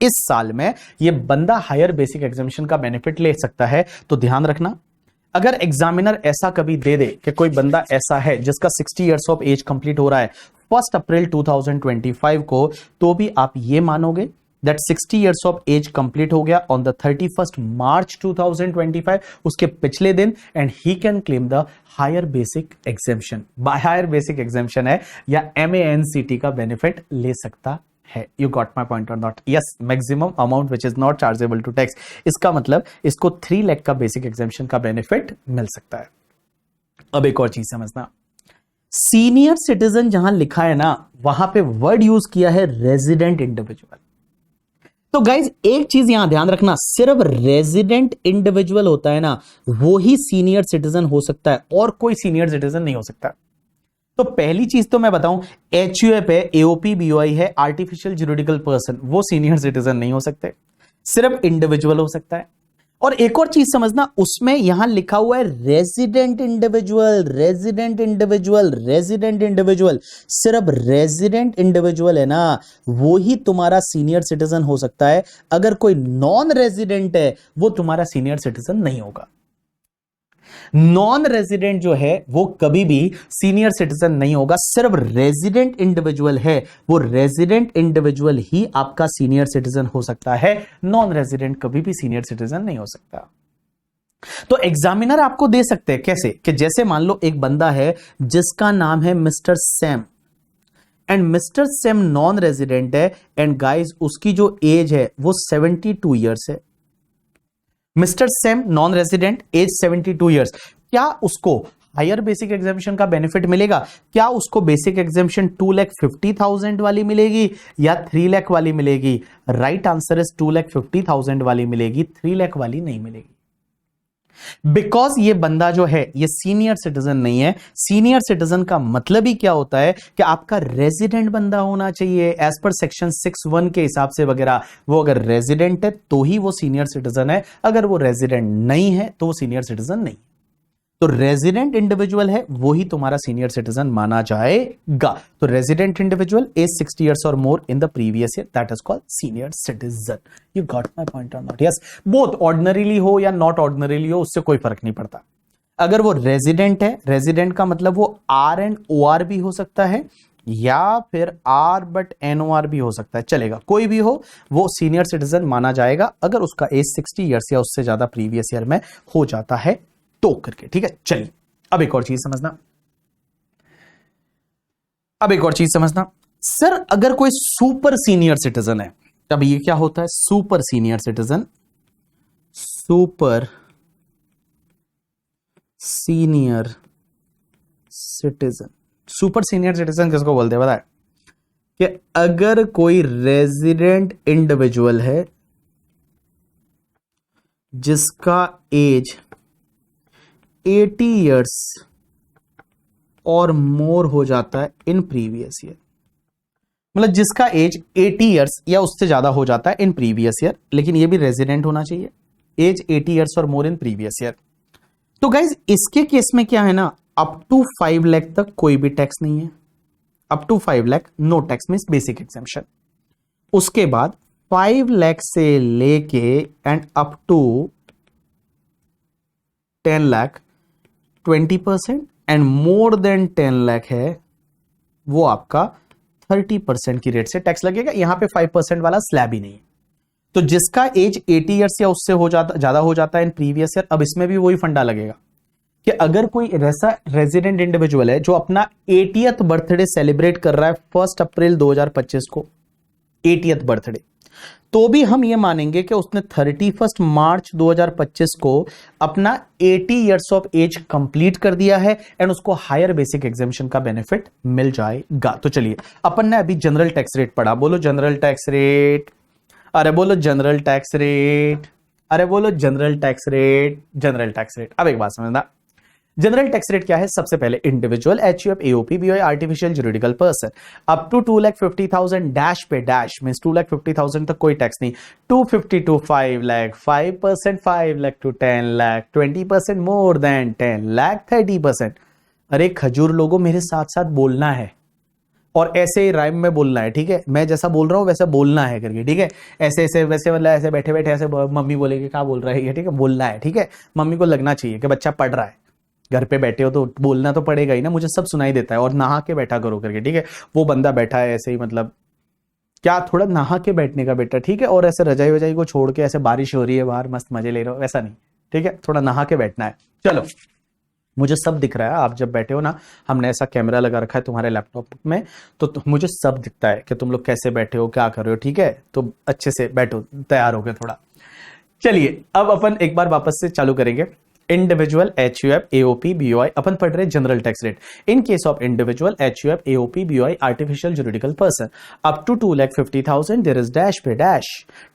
इस साल में ये बंदा हायर बेसिक एग्जामिशन का बेनिफिट ले सकता है। तो ध्यान रखना, अगर एग्जामिनर ऐसा कभी दे दे कि कोई बंदा ऐसा है जिसका 60 इयर्स ऑफ एज कंप्लीट हो रहा है 1 अप्रैल 2025 को, तो भी आप ये मानोगे that 60 years of age complete हो गया ऑन द 31 मार्च 2025, उसके पिछले दिन, and he can claim the higher basic exemption. Higher basic exemption है या MANCT का बेनिफिट ले सकता है। यू गॉट माई पॉइंट और not? Yes, maximum amount which is not chargeable to tax. इसका मतलब इसको 3 लाख का बेसिक एग्जामिशन का बेनिफिट मिल सकता है। अब एक और चीज समझना, सीनियर सिटीजन जहां लिखा है ना, वहां पे वर्ड यूज किया है रेजिडेंट इंडिविजुअल। तो गाइज एक चीज यहां ध्यान रखना, सिर्फ रेजिडेंट इंडिविजुअल होता है ना, वो ही सीनियर सिटीजन हो सकता है, और कोई सीनियर सिटीजन नहीं हो सकता। तो पहली चीज तो मैं बताऊं, HUF है, AOP BOI है, आर्टिफिशियल जुरिडिकल पर्सन, वो सीनियर सिटीजन नहीं हो सकते, सिर्फ इंडिविजुअल हो सकता है। और एक और चीज समझना, उसमें यहां लिखा हुआ है resident individual, resident individual, resident individual, सिर्फ रेजिडेंट इंडिविजुअल है ना, वो ही तुम्हारा सीनियर सिटीजन हो सकता है। अगर कोई नॉन रेजिडेंट है वो तुम्हारा सीनियर सिटीजन नहीं होगा। नॉन रेजिडेंट जो है वो कभी भी सीनियर सिटीजन नहीं होगा, सिर्फ रेजिडेंट इंडिविजुअल है, वो रेजिडेंट इंडिविजुअल ही आपका सीनियर सिटीजन हो सकता है। नॉन रेजिडेंट कभी भी सीनियर सिटीजन नहीं हो सकता। तो एग्जामिनर आपको दे सकते हैं कैसे, कि जैसे मान लो एक बंदा है जिसका नाम है mister Sam, and mister Sam non resident है, एंड गाइस उसकी जो एज है वो 72 ईयर्स है। Mister Sam non resident, age 72 years, क्या उसको हायर बेसिक एग्जामिशन का बेनिफिट मिलेगा? क्या उसको बेसिक एग्जामिशन 2,50,000 वाली मिलेगी या 3 लाख वाली मिलेगी? राइट आंसर इज 2,50,000 वाली मिलेगी, 3 लाख वाली नहीं मिलेगी। बिकॉज ये बंदा जो है ये सीनियर सिटीजन नहीं है। सीनियर सिटीजन का मतलब ही क्या होता है कि आपका रेजिडेंट बंदा होना चाहिए एज पर सेक्शन 6(1) के हिसाब से वगैरह। वो अगर रेजिडेंट है तो ही वो सीनियर सिटीजन है, अगर वो रेजिडेंट नहीं है तो वो सीनियर सिटीजन नहीं। तो रेजिडेंट इंडिविजुअल है वो ही तुम्हारा सीनियर सिटीजन माना जाएगा। तो resident individual as 60 years or more in the previous year, that is called senior citizen. You got my point और नॉट? यस, बोथ ऑर्डिनरीली हो या नॉट ऑर्डिनरीली हो उससे कोई फर्क नहीं पड़ता। अगर वो रेजिडेंट है, रेजिडेंट का मतलब वो R and OR भी हो सकता है, या फिर R but NOR भी हो सकता है, चलेगा, कोई भी हो वो सीनियर सिटीजन माना जाएगा अगर उसका एज 60 इयर्स या उससे ज्यादा प्रीवियस ईयर में हो जाता है तो करके। ठीक है, चलिए अब एक और चीज समझना, अब एक और चीज समझना। सर अगर कोई सुपर सीनियर सिटीजन है, तब ये क्या होता है? Super senior citizen, super senior citizen, super senior citizen किसको बोलते हैं बताए? कि अगर कोई रेजिडेंट इंडिविजुअल है जिसका एज 80 इयर्स और मोर हो जाता है इन प्रीवियस ईयर, मतलब जिसका एज 80 इयर्स या उससे ज्यादा हो जाता है इन प्रीवियस ईयर, लेकिन ये भी रेजिडेंट होना चाहिए, as 80 years or more in previous year. तो गाइज इसके केस में क्या है ना, अप टू 5 लाख तक कोई भी टैक्स नहीं है, up to 5 lakh no tax means basic exemption. उसके बाद 5 लाख से लेके and up to 10 lakh 20%, and more than 10 lakh है वो आपका 30% की रेट से टैक्स लगेगा। यहां पे 5% वाला स्लैब ही नहीं है। तो जिसका एज 80 इयर्स या उससे हो जाता, ज्यादा हो जाता है इन प्रीवियस ईयर, अब इसमें भी वही फंडा लगेगा कि अगर कोई ऐसा रेजिडेंट इंडिविजुअल है जो अपना 80th बर्थडे सेलिब्रेट कर रहा है 1 अप्रैल 2025 को, 80th बर्थडे, तो भी हम ये मानेंगे कि उसने 31 मार्च 2025 को अपना 80 इयर्स ऑफ एज कंप्लीट कर दिया है, एंड उसको हायर बेसिक एग्जामिशन का बेनिफिट मिल जाएगा। तो चलिए अपन ने अभी जनरल टैक्स रेट पढ़ा, बोलो जनरल टैक्स रेट, अरे बोलो जनरल टैक्स रेट, अरे बोलो general tax rate, general tax rate. अब एक बात समझना, जनरल टैक्स रेट क्या है? सबसे पहले individual, HUF, AOP, BOI, artificial juridical person up to 2,50,000 dash पे डैश मींस 2,50,000 तक कोई टैक्स नहीं। 250 to 5 lakh 5%, 5 lakh to 10 lakh 20%, more than 10 lakh 30%। अरे खजूर लोगों, मेरे साथ साथ बोलना है और ऐसे ही राइम में बोलना है, ठीक है? मैं जैसा बोल रहा हूं वैसे बोलना है करके, ठीक है? ऐसे ऐसे वैसे मतलब ऐसे बैठे बैठे ऐसे मम्मी बोलेगी क्या बोल रहा है ये, ठीक है? बोलना है, ठीक है? मम्मी को लगना चाहिए कि बच्चा पढ़ रहा है। घर पे बैठे हो तो बोलना तो पड़ेगा ही ना, मुझे सब सुनाई देता है। और नहा के बैठा करो करके, ठीक है? वो बंदा बैठा है ऐसे ही, मतलब क्या थोड़ा नहा के बैठने का बेटा, ठीक है? और ऐसे रजाई वजाई को छोड़ के ऐसे बारिश हो रही है बाहर मस्त मजे ले रहे हो, वैसा नहीं, ठीक है? थोड़ा नहा के बैठना है। चलो, मुझे सब दिख रहा है। आप जब बैठे हो ना, हमने ऐसा कैमरा लगा रखा है तुम्हारे लैपटॉप में, तो मुझे सब दिखता है कि तुम लोग कैसे बैठे हो, क्या कर रहे हो, ठीक है? तो अच्छे से बैठो, तैयार हो गए थोड़ा। चलिए अब अपन एक बार वापस से चालू करेंगे। इंडिविजुअल, एचयूएफ, एओपी, बीओआई, अपन पढ़ रहे general tax rate. In case of individual, HUF, AOP, BOI, artificial juridical person up to 2,50,000 there is dash पे dash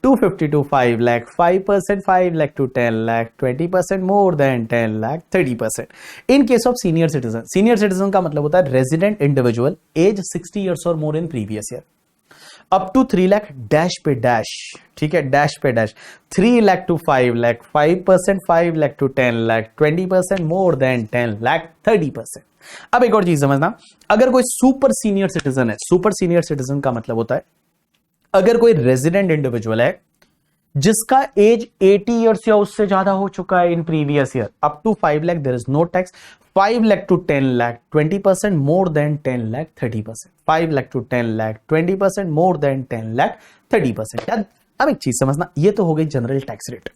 250 to 5 lakh 5%, 5 lakh to 10 lakh 20%, more than 10 lakh 30%। In case of senior citizen, senior citizen का मतलब होता है resident individual as 60 years or more in previous year up to 3 lakh dash पे dash, ठीक है? Dash पे dash 3 lakh to 5 lakh 5%, 5 lakh to 10 lakh 20%, more than 10 lakh 30%। अब एक और चीज समझना, अगर कोई सुपर सीनियर सिटीजन है, सुपर सीनियर सिटीजन का मतलब होता है अगर कोई रेजिडेंट इंडिविजुअल है जिसका एज 80 ईयर्स या उससे ज्यादा हो चुका है in previous year up to 5 lakh there is no tax, 5 lakh to 10 lakh 20%, more than 10 lakh 30%, 5 lakh to 10 lakh 20%, more than 10 lakh 30%। अब एक चीज समझना, ये तो हो गई जनरल टैक्स रेट।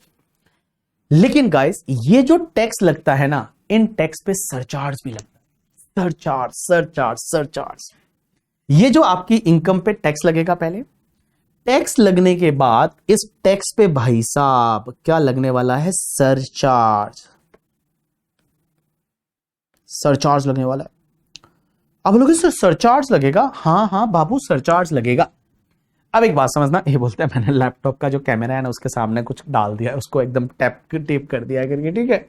लेकिन गाइस ये जो टैक्स लगता है ना, इन टैक्स पे सरचार्ज भी लगता है। सरचार्ज सरचार्ज सरचार्ज, ये जो आपकी इनकम पे टैक्स लगेगा, पहले टैक्स लगने के बाद इस टैक्स पे भाई साहब क्या लगने वाला है? सरचार्ज, सरचार्ज लगने वाला है। अब लोग सर सरचार्ज लगेगा? हाँ हाँ बाबू सरचार्ज लगेगा। अब एक बात समझना, ये बोलते हैं मैंने लैपटॉप का जो कैमरा है ना उसके सामने कुछ डाल दिया है, उसको एकदम टेप कर दिया है करके, ठीक है?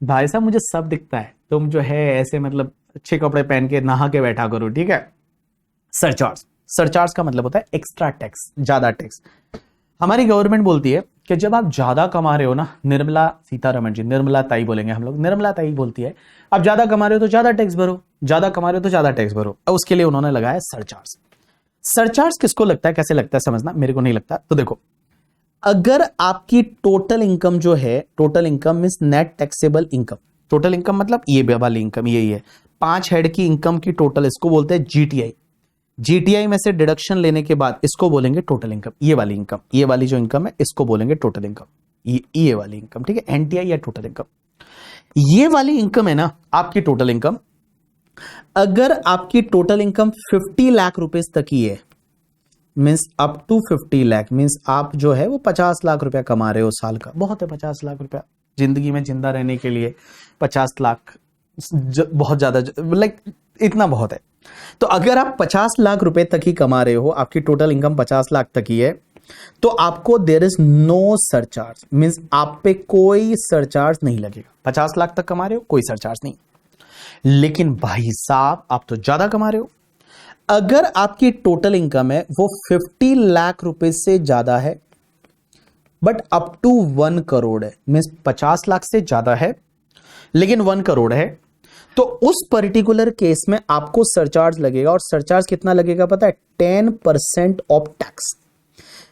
भाई साहब मुझे सब दिखता है, तुम जो है ऐसे मतलब अच्छे कपड़े पहन के नहा के बैठा करो, ठीक है? सरचार्ज, सरचार्ज का मतलब होता है एक्स्ट्रा टैक्स, ज्यादा टैक्स। हमारी गवर्नमेंट बोलती है कि जब आप ज्यादा कमा रहे हो ना, निर्मला सीतारमण जी, निर्मला ताई बोलेंगे हम लोग, निर्मला ताई बोलती है आप ज्यादा कमा रहे हो तो ज्यादा टैक्स भरो, ज्यादा कमा रहे हो तो ज्यादा टैक्स भरो। और उसके लिए उन्होंने लगाया सरचार्ज। सरचार्ज किसको लगता है, कैसे लगता है समझना, मेरे को नहीं लगता। तो देखो, अगर आपकी टोटल इनकम जो है, total income means net taxable income, total income मतलब ये वाली इनकम, यही है 5 हेड की इनकम की टोटल, इसको बोलते हैं जीटीआई। जीटीआई में से डिडक्शन लेने के बाद इसको बोलेंगे टोटल इनकम। ये वाली इनकम, ये वाली जो इनकम है इसको बोलेंगे टोटल इनकम, ये वाली इनकम, ठीक है? एनटीआई या टोटल इनकम, ये वाली इनकम है ना आपकी टोटल इनकम। अगर आपकी टोटल इनकम 50 लाख रुपए तक ही है, means up to 50 lakh, means आप जो है वो 50 लाख रुपया कमा रहे हो साल का, बहुत है 50 लाख रुपया जिंदगी में जिंदा रहने के लिए। 50 लाख बहुत ज्यादा, लाइक इतना बहुत है। तो अगर आप 50 लाख रुपए तक ही कमा रहे हो, आपकी टोटल इनकम 50 लाख तक ही है, तो आपको there is no surcharge, means आप पे कोई सरचार्ज नहीं लगेगा। 50 लाख तक कमा रहे हो, कोई सरचार्ज नहीं। लेकिन भाई साहब आप तो ज्यादा कमा रहे हो, अगर आपकी टोटल इनकम है वो 50 लाख रुपए से ज्यादा है बट अप टू 1 करोड़ है, मींस 50 लाख से ज्यादा है लेकिन 1 करोड़ है, तो उस पर्टिकुलर केस में आपको सरचार्ज लगेगा। और सरचार्ज कितना लगेगा पता है? 10% ऑफ टैक्स,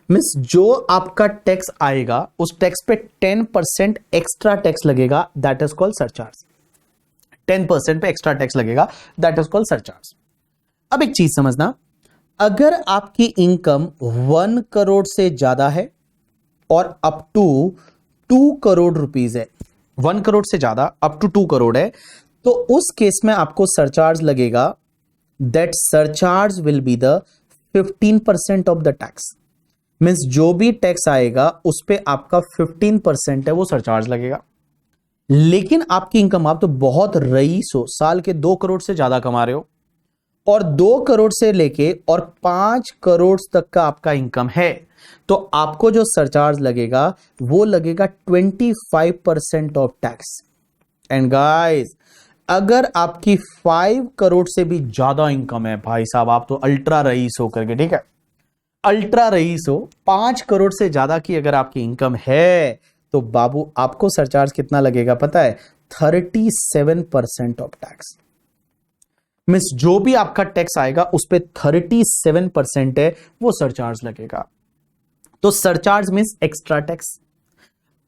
मींस जो आपका टैक्स आएगा उस टैक्स पे 10% एक्स्ट्रा टैक्स लगेगा, दैट इज कॉल्ड सरचार्ज। 10% पे एक्स्ट्रा टैक्स लगेगा, दैट इज कॉल्ड सरचार्ज। अब एक चीज समझना, अगर आपकी इनकम 1 करोड़ से ज्यादा है और अप टू 2 करोड़ रुपीस है, 1 करोड़ से ज्यादा अप टू 2 करोड़ है, तो उस केस में आपको सरचार्ज लगेगा। That surcharge will be the 15% of the tax, means जो भी टैक्स आएगा उस पे आपका 15% है वो सरचार्ज लगेगा। लेकिन आपकी इनकम, आप तो बहुत रईस हो, साल के 2 करोड़ से ज्यादा कमा रहे हो और 2 करोड़ से लेके और 5 करोड़ तक का आपका इनकम है, तो आपको जो सरचार्ज लगेगा वो लगेगा 25% ऑफ टैक्स। एंड गाइस, अगर आपकी 5 करोड़ से भी ज्यादा इनकम है, भाई साहब आप तो अल्ट्रा रईस हो करके, ठीक है, अल्ट्रा रईस हो, 5 करोड़ से ज्यादा की अगर आपकी इनकम है तो बाबू आपको सरचार्ज कितना लगेगा पता है? 37% ऑफ टैक्स। मीन्स जो भी आपका टैक्स आएगा उस पे 37% है वो सरचार्ज लगेगा। तो सरचार्ज मीन्स एक्स्ट्रा टैक्स।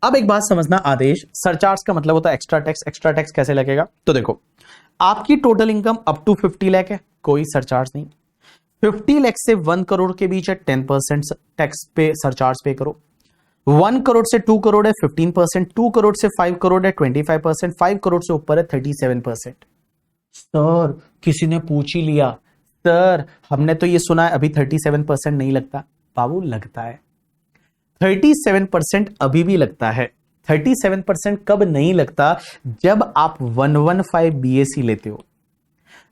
अब एक बात समझना आदेश, सरचार्ज का मतलब होता है एक्स्ट्रा टैक्स। एक्स्ट्रा टैक्स कैसे लगेगा? तो देखो, आपकी total income up to 50 lakh है, कोई सरचार्ज नहीं। 50 लाख से 1 करोड़ के बीच है, 10% टैक्स पे सरचार्ज पे करो। 1 करोड़ से 2 करोड़ है 15%, 2 करोड़ से 5 करोड़ है 25%, 5 करोड़ से ऊपर है 37%। सर किसी ने पूछ ही लिया, सर हमने तो ये सुना है अभी 37% नहीं लगता। बाबू लगता है, 37% अभी भी लगता है। 37% कब नहीं लगता? जब आप 115 बीएससी लेते हो।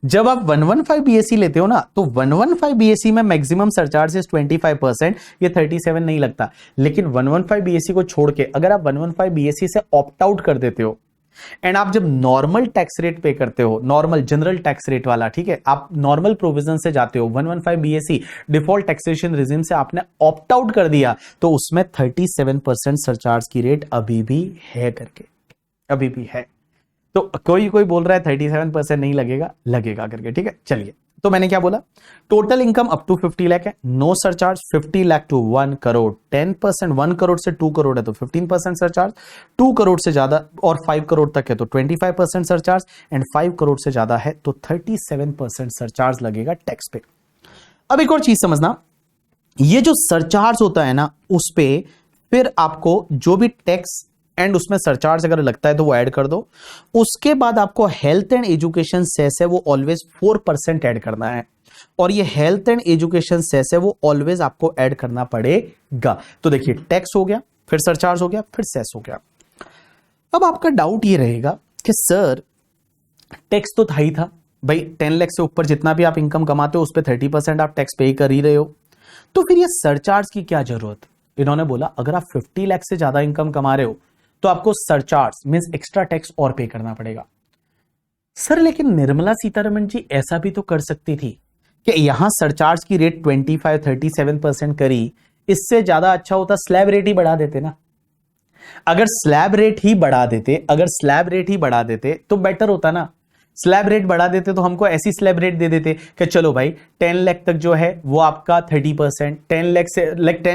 जब आप 115 बीएससी लेते हो ना, तो 115 बीएससी में मैक्सिमम सरचार्ज 25%, ये 37 नहीं लगता। लेकिन 115 बीएससी को छोड़ के अगर आप 115 बीएससी से ऑप्ट आउट कर देते हो एंड आप जब नॉर्मल टैक्स रेट पे करते हो, नॉर्मल जनरल टैक्स रेट वाला, ठीक है, आप नॉर्मल प्रोविजन से जाते हो, 115 बीएससी डिफॉल्ट टैक्सेशन रिजिम से आपने ऑप्ट आउट कर दिया, तो उसमें 37% सरचार्ज की रेट अभी भी है करके, अभी भी है। तो कोई कोई बोल रहा है 37% नहीं लगेगा, लगेगा करके, ठीक है। चलिए, तो मैंने क्या बोला? Total income up to 50 lakh है, no surcharge. 50 lakh to 1 crore 10%, 1 crore से 2 करोड़ है तो 15% सरचार्ज, 2 करोड़ से ज्यादा और 5 करोड़ तक है तो 25% सरचार्ज, एंड 5 करोड़ से ज्यादा है तो 37% सरचार्ज लगेगा टैक्स पे। अब एक और चीज समझना, ये जो सरचार्ज होता है ना, उस पे फिर आपको जो भी टैक्स एंड उसमें सरचार्ज अगर लगता है तो वो ऐड कर दो। उसके बाद आपको हेल्थ एंड एजुकेशन सेस है वो ऑलवेज 4% ऐड करना है, और ये हेल्थ एंड एजुकेशन सेस है वो ऑलवेज आपको ऐड करना पड़ेगा। तो देखिए, टैक्स हो गया, फिर सरचार्ज हो गया, फिर सेस हो गया। अब आपका डाउट ये रहेगा कि सर टैक्स तो था ही था भाई, 10 लाख से ऊपर जितना भी आप इनकम कमाते हो उस पर 30% आप टैक्स पे कर ही रहे हो, तो फिर ये सरचार्ज की क्या जरूरत? इन्होंने बोला अगर आप 50 लाख से ज्यादा इनकम कमा रहे हो तो आपको सरचार्ज मींस एक्स्ट्रा टैक्स और पे करना पड़ेगा। सर लेकिन निर्मला सीतारमण जी ऐसा भी तो कर सकती थी कि यहां सरचार्ज की रेट 25-37% करी, इससे ज्यादा अच्छा होता स्लैब रेट ही बढ़ा देते ना। अगर स्लैब रेट ही बढ़ा देते, अगर स्लैब रेट ही बढ़ा देते तो बेटर होता ना। स्लैब रेट बढ़ा देते तो हमको ऐसी स्लैब रेट दे देते कि चलो भाई 10 लाख तक जो है वो आपका 30%, 10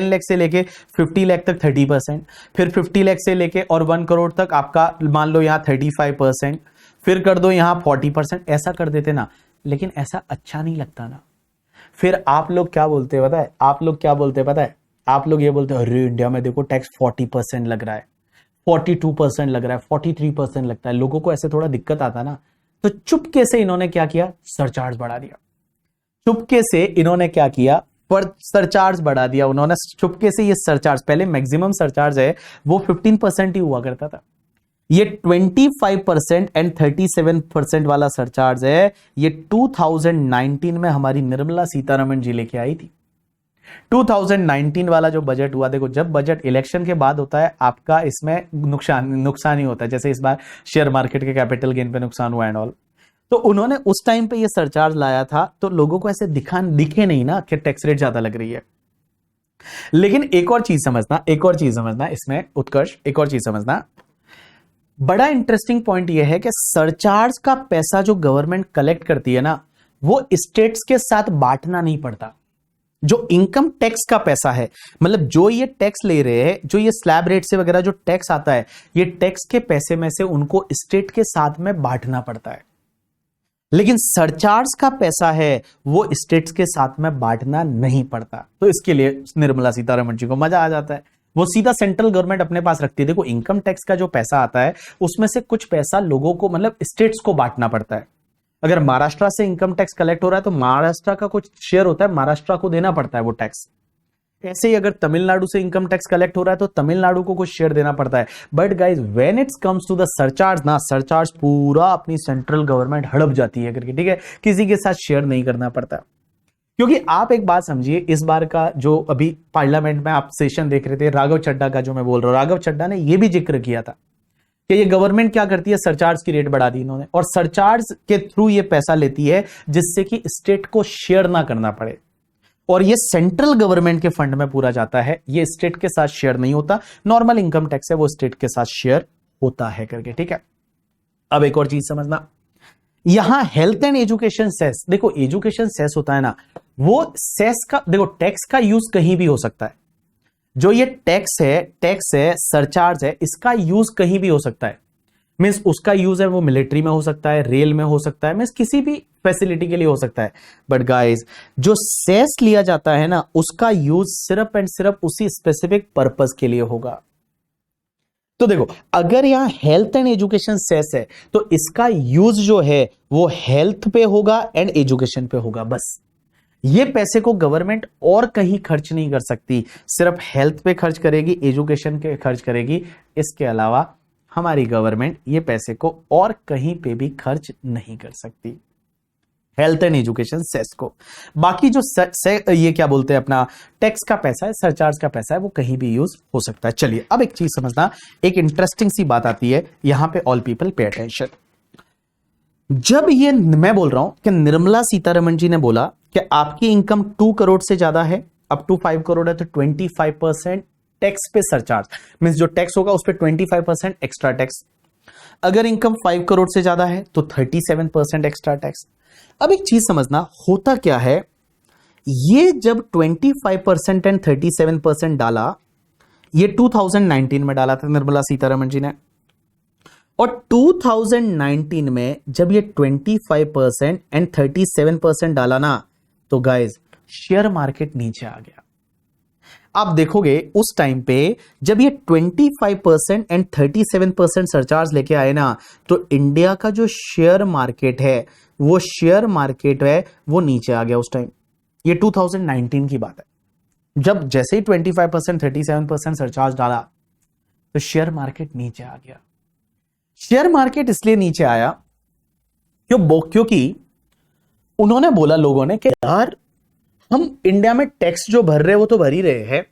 लाख से लेके 50 लाख तक 30%, फिर 50 लाख से लेके और 1 करोड़ तक आपका मान लो यहां 35%, फिर कर दो यहां 40%, ऐसा कर देते ना। लेकिन ऐसा अच्छा नहीं लगता ना। फिर आप लोग क्या बोलते पता है? आप लोग क्या बोलते पता है? आप लोग ये बोलते अरे इंडिया में देखो टैक्स 40% लग रहा है, 42% लग रहा है, 43% लगता है। लोगों को ऐसे थोड़ा दिक्कत आता ना, तो चुपके से इन्होंने क्या किया? सरचार्ज बढ़ा दिया। चुपके से इन्होंने क्या किया? पर सरचार्ज बढ़ा दिया उन्होंने चुपके से। ये सरचार्ज पहले मैक्सिमम सरचार्ज है वो 15% ही हुआ करता था, ये 25% एंड 37% वाला सरचार्ज है, ये 2019 में हमारी निर्मला सीतारमण जी लेके आई थी। 2019 वाला जो बजट हुआ, देखो जब बजट इलेक्शन के बाद होता है आपका इसमें नुकसान ही होता है, जैसे इस बार शेयर मार्केट के कैपिटल गेन पे नुकसान हुआ एंड ऑल। तो उन्होंने उस टाइम पे ये सरचार्ज लाया था तो लोगों को ऐसे दिखे नहीं ना कि टैक्स रेट ज्यादा लग रही है। लेकिन एक और चीज समझना, एक और चीज समझना इसमें उत्कर्ष, एक और चीज समझना, बड़ा इंटरेस्टिंग पॉइंट यह है कि सरचार्ज का पैसा जो गवर्नमेंट कलेक्ट करती है ना, वो स्टेट्स के साथ बांटना नहीं पड़ता। जो इनकम टैक्स का पैसा है, मतलब जो ये टैक्स ले रहे हैं, जो ये स्लैब रेट से वगैरह जो टैक्स आता है, ये टैक्स के पैसे में से उनको स्टेट के साथ में बांटना पड़ता है। लेकिन सरचार्ज का पैसा है वो स्टेट्स के साथ में बांटना नहीं पड़ता। तो इसके लिए निर्मला सीतारमण जी को मजा आ जाता है, वो सीधा सेंट्रल गवर्नमेंट अपने पास रखती है। देखो इनकम टैक्स का जो पैसा आता है उसमें से कुछ पैसा लोगों को मतलब स्टेट्स को बांटना पड़ता है। अगर महाराष्ट्र से इनकम टैक्स कलेक्ट हो रहा है तो महाराष्ट्र का कुछ शेयर होता है, महाराष्ट्र को देना पड़ता है वो टैक्स। ऐसे ही अगर तमिलनाडु से इनकम टैक्स कलेक्ट हो रहा है तो तमिलनाडु को कुछ शेयर देना पड़ता है। But guys when it's comes to the surcharge ना, सरचार्ज पूरा अपनी सेंट्रल गवर्नमेंट हड़प जाती है करके, ठीक है, किसी के साथ शेयर नहीं करना पड़ता। क्योंकि आप एक बात समझिए, इस बार का जो अभी पार्लियामेंट में आप सेशन देख रहे थे, राघव चड्ढा का जो मैं बोल रहा हूं, राघव चड्ढा ने यह भी जिक्र किया था कि ये गवर्नमेंट क्या करती है, सरचार्ज की रेट बढ़ा दी इन्होंने, और सरचार्ज के थ्रू ये पैसा लेती है जिससे कि स्टेट को शेयर ना करना पड़े, और ये सेंट्रल गवर्नमेंट के फंड में पूरा जाता है, ये स्टेट के साथ शेयर नहीं होता। नॉर्मल इनकम टैक्स है वो स्टेट के साथ शेयर होता है करके, ठीक है। अब एक और चीज समझना, यहां हेल्थ एंड एजुकेशन सेस, देखो एजुकेशन सेस होता है ना, वो सेस का देखो टैक्स का यूज कहीं भी हो सकता है। जो ये टैक्स है सरचार्ज है, इसका यूज कहीं भी हो सकता है। मींस उसका यूज है वो मिलिट्री में हो सकता है, रेल में हो सकता है, मींस किसी भी फैसिलिटी के लिए हो सकता है। बट गाइस जो सेस लिया जाता है ना, उसका यूज सिर्फ एंड सिर्फ उसी स्पेसिफिक पर्पस के लिए होगा। तो देखो अगर यहां हेल्थ एंड एजुकेशन सेस है तो इसका यूज जो है वो हेल्थ पे होगा एंड एजुकेशन पे होगा, बस। ये पैसे को गवर्नमेंट और कहीं खर्च नहीं कर सकती, सिर्फ हेल्थ पे खर्च करेगी, एजुकेशन पे खर्च करेगी। इसके अलावा हमारी गवर्नमेंट ये पैसे को और कहीं पे भी खर्च नहीं कर सकती, हेल्थ एंड एजुकेशन सेस को। बाकी जो ये क्या बोलते हैं अपना टैक्स का पैसा है, सरचार्ज का पैसा है, वो कहीं भी यूज हो सकता है। चलिए अब एक चीज समझना, एक इंटरेस्टिंग सी बात आती है यहां पे, ऑल पीपल पे अटेंशन। जब ये मैं बोल रहा हूं कि निर्मला सीतारमण जी ने बोला कि आपकी इनकम 2 करोड़ से ज्यादा है, अप टू 5 करोड़ है, तो 25% टैक्स पे सरचार्ज, मींस जो टैक्स होगा उस पे 25% एक्स्ट्रा टैक्स। अगर इनकम 5 करोड़ से ज्यादा है तो 37% एक्स्ट्रा टैक्स। अब एक चीज समझना, होता क्या है, ये जब 25% एंड 37% डाला, ये 2019 में डाला था निर्मला सीतारमण जी ने, और 2019 में जब ये 25% एंड 37% डाला ना, तो गाइस शेयर मार्केट नीचे आ गया। आप देखोगे उस टाइम पे जब ये 25% एंड 37% सरचार्ज लेके आए ना, तो इंडिया का जो शेयर मार्केट है वो वो नीचे आ गया उस टाइम। ये 2019 की बात है, जब जैसे ही 25% 37% सरचार्ज डाला तो शेयर मार्केट नीचे आ गया। शेयर मार्केट इसलिए नीचे आया क्योंकि उन्होंने बोला, लोगों ने, कि यार हम इंडिया में टैक्स जो भर रहे हैं वो तो भर ही रहे हैं,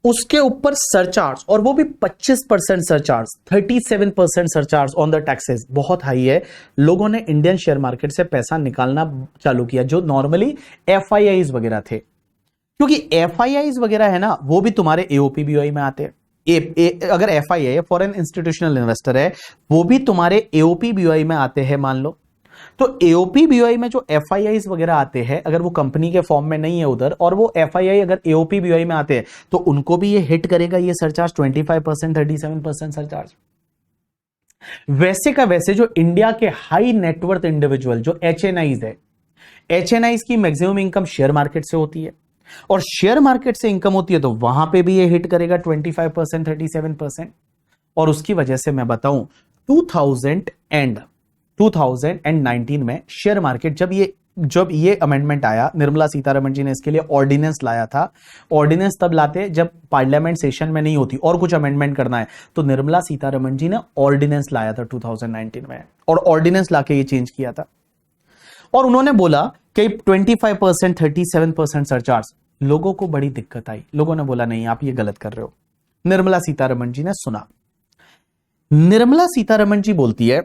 उसके ऊपर सरचार्ज, और वो भी 25% surcharge, 37% surcharge on the taxes, बहुत हाई है। लोगों ने इंडियन शेयर मार्केट से पैसा निकालना चालू किया, जो नॉर्मली एफआईआईज वगैरह थे, क्योंकि एफआईआईज वगैरह है ना, वो भी तुम्हारे एओपीबीवाई में आते हैं। अगर एफआईआई फॉरेन इंस्टीट्यूशनल इन्वेस्टर है, वो भी तुम्हारे एओपीबीवाई में आते हैं, मान लो। तो एओपीबीवाई में जो एफआईआईज वगैरह आते हैं, अगर वो कंपनी के फॉर्म में नहीं है उधर, और वो एफआईआई अगर एओपीबीवाई में आते हैं, तो उनको भी ये हिट करेगा ये सरचार्ज, 25% 37% सरचार्ज। वैसे का वैसे जो इंडिया के हाई नेटवर्थ इंडिविजुअल जो एचएनआईज है, एचएनआईज की मैक्सिमम इनकम शेयर मार्केट से होती है, और शेयर मार्केट से इनकम होती है, तो वहां पे भी ये हिट करेगा 25% 37%। और उसकी वजह से मैं बताऊं, 2019 में शेयर मार्केट जब ये अमेंडमेंट आया, निर्मला सीतारमण जी ने इसके लिए ऑर्डिनेंस लाया था। ऑर्डिनेंस तब लाते जब पार्लियामेंट सेशन में नहीं होती और कुछ अमेंडमेंट करना है, तो निर्मला सीतारमण जी ने ऑर्डिनेंस लाया था 2019 में, और ऑर्डिनेंस लाके ये चेंज किया था। और उन्होंने बोला कि 25% 37% सरचार्ज, लोगों को बड़ी दिक्कत आई। लोगों ने बोला नहीं, आप ये गलत कर रहे हो। निर्मला सीतारमण जी ने सुना, निर्मला सीतारमण जी बोलती है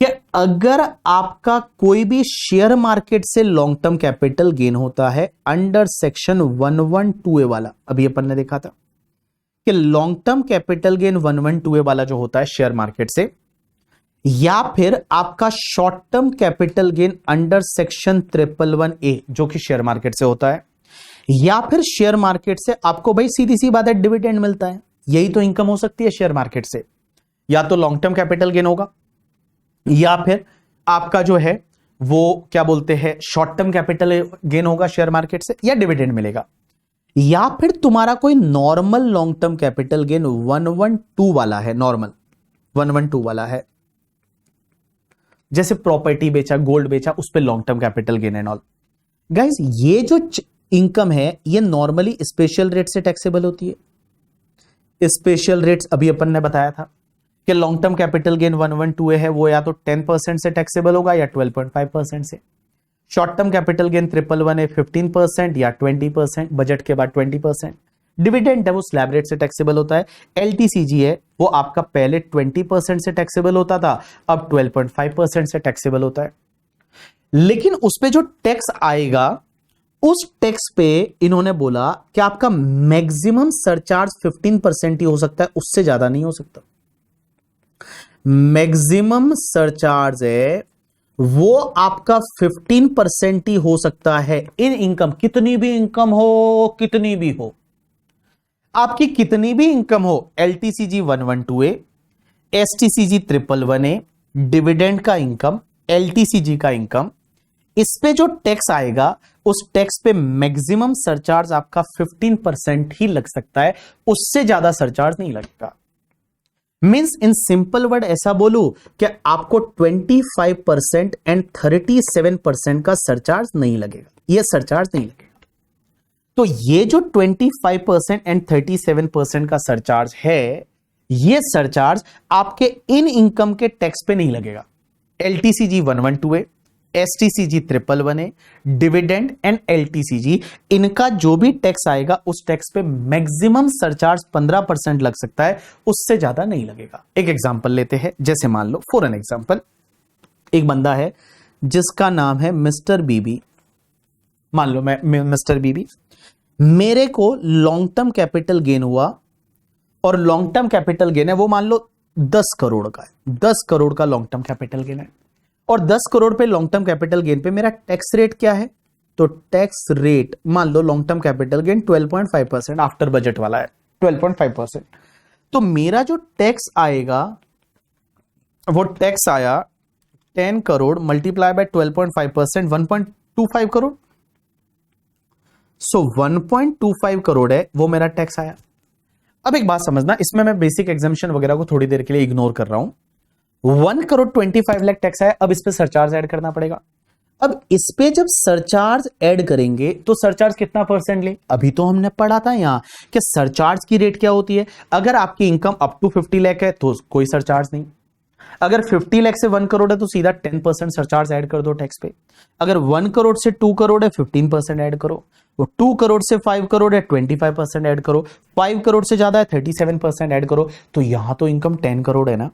कि अगर आपका कोई भी शेयर मार्केट से लॉन्ग टर्म कैपिटल गेन होता है अंडर सेक्शन 112A वाला, अभी अपन ने देखा था कि long term capital gain 112A वाला जो होता है शेयर मार्केट से, या फिर आपका short term capital gain under section 111A जो कि शेयर मार्केट से होता है, या फिर शेयर मार्केट से आपको भाई सीधी सी बात है डिविडेंड मिलता है, यही तो इनकम हो सकती है शेयर मार्केट से। या तो लॉन्ग टर्म कैपिटल गेन होगा, या फिर आपका जो है वो क्या बोलते हैं शॉर्ट टर्म कैपिटल गेन होगा शेयर मार्केट से, या डिविडेंड मिलेगा, या फिर तुम्हारा कोई normal long term capital gain 112 वाला है, नॉर्मल 112 वाला है, जैसे प्रॉपर्टी बेचा, गोल्ड बेचा, उस पे long term capital gain and all. Guys ये जो इनकम है ये नॉर्मली स्पेशल रेट से टैक्सेबल होती है। स्पेशल रेट्स अभी अपन ने बताया था कि long term capital gain 112A है, वो या तो 10% से टैक्सेबल होगा या 12.5% से। Short term capital gain 111A 15% या 20%, बजट के बाद 20%। डिविडेंड है वो स्लैब रेट से टैक्सेबल होता है। एलटीसीजी है वो आपका पहले 20% से टैक्सेबल होता था, अब 12.5% से टैक्सेबल होता है। लेकिन उस पे जो टैक्स आएगा उस टैक्स पे इन्होंने बोला कि आपका मैक्सिमम सरचार्ज 15% ही हो सकता है, उससे ज्यादा नहीं हो सकता। मैक्सिमम सरचार्ज है वो आपका 15% ही हो सकता है इन इनकम, कितनी भी इनकम हो, कितनी भी हो, आपकी कितनी भी इनकम हो, एलटीसीजी 112 ए, एसटीसीजी 111 ए, डिविडेंड का इनकम, एलटीसीजी का इनकम, इस पे जो टैक्स आएगा उस टैक्स पे मैक्सिमम सरचार्ज आपका 15% ही लग सकता है, उससे ज्यादा सरचार्ज नहीं लगेगा। मींस इन सिंपल वर्ड ऐसा बोलूं कि आपको 25% एंड 37% का सरचार्ज नहीं लगेगा, यह सरचार्ज नहीं लगेगा। तो ये जो 25% एंड 37% का सरचार्ज है, ये सरचार्ज आपके इन इनकम के टैक्स पे नहीं लगेगा। LTCG 112 A, STCG 111 A, dividend and LTCG, इनका जो भी टैक्स आएगा उस टैक्स पे मैक्सिमम सरचार्ज 15% लग सकता है, उससे ज्यादा नहीं लगेगा। एक एग्जांपल लेते हैं, जैसे मान लो फॉर एन एग्जांपल एक बंदा है जिसका नाम है मिस्टर बीबी। मान लो मैं मिस्टर बीबी, मेरे को लॉन्ग टर्म कैपिटल गेन हुआ और लॉन्ग टर्म कैपिटल गेन है वो मान लो 10 करोड़ का है, 10 करोड़ का लॉन्ग टर्म कैपिटल गेन है, और 10 करोड़ पे लॉन्ग टर्म कैपिटल गेन पे मेरा टैक्स रेट क्या है, तो टैक्स रेट मान लो long term capital gain 12.5% after budget वाला है, 12.5%। तो मेरा जो टैक्स आएगा वो टैक्स आया 10 करोड़ मल्टीप्लाई बाय 12.5%, 1.25 करोड़। सो 1.25 करोड़ है वो मेरा टैक्स आया। अब एक बात समझना, इसमें मैं बेसिक एग्जामिशन वगैरह को थोड़ी देर के लिए इग्नोर कर रहा हूं। 1 करोड़ 25 लाख टैक्स आया, अब इस पे सरचार्ज ऐड करना पड़ेगा। अब इस पे जब सरचार्ज ऐड करेंगे तो सरचार्ज कितना परसेंट ले, अभी तो हमने पढ़ा था यहां कि सरचार्ज की रेट क्या होती है। अगर आपकी इनकम अप टू 50 लाख है तो कोई सरचार्ज नहीं, अगर 50 लाख से 1 करोड़ है तो सीधा 10% सरचार्ज ऐड कर दो टैक्स पे। अगर 1 करोड़ से 2 करोड़ है 15% ऐड करो, वो 2 करोड़ से 5 करोड़ है 25% ऐड करो, 5 करोड़ से ज्यादा है 37% ऐड करो। तो यहां तो इनकम 10 करोड़ है ना,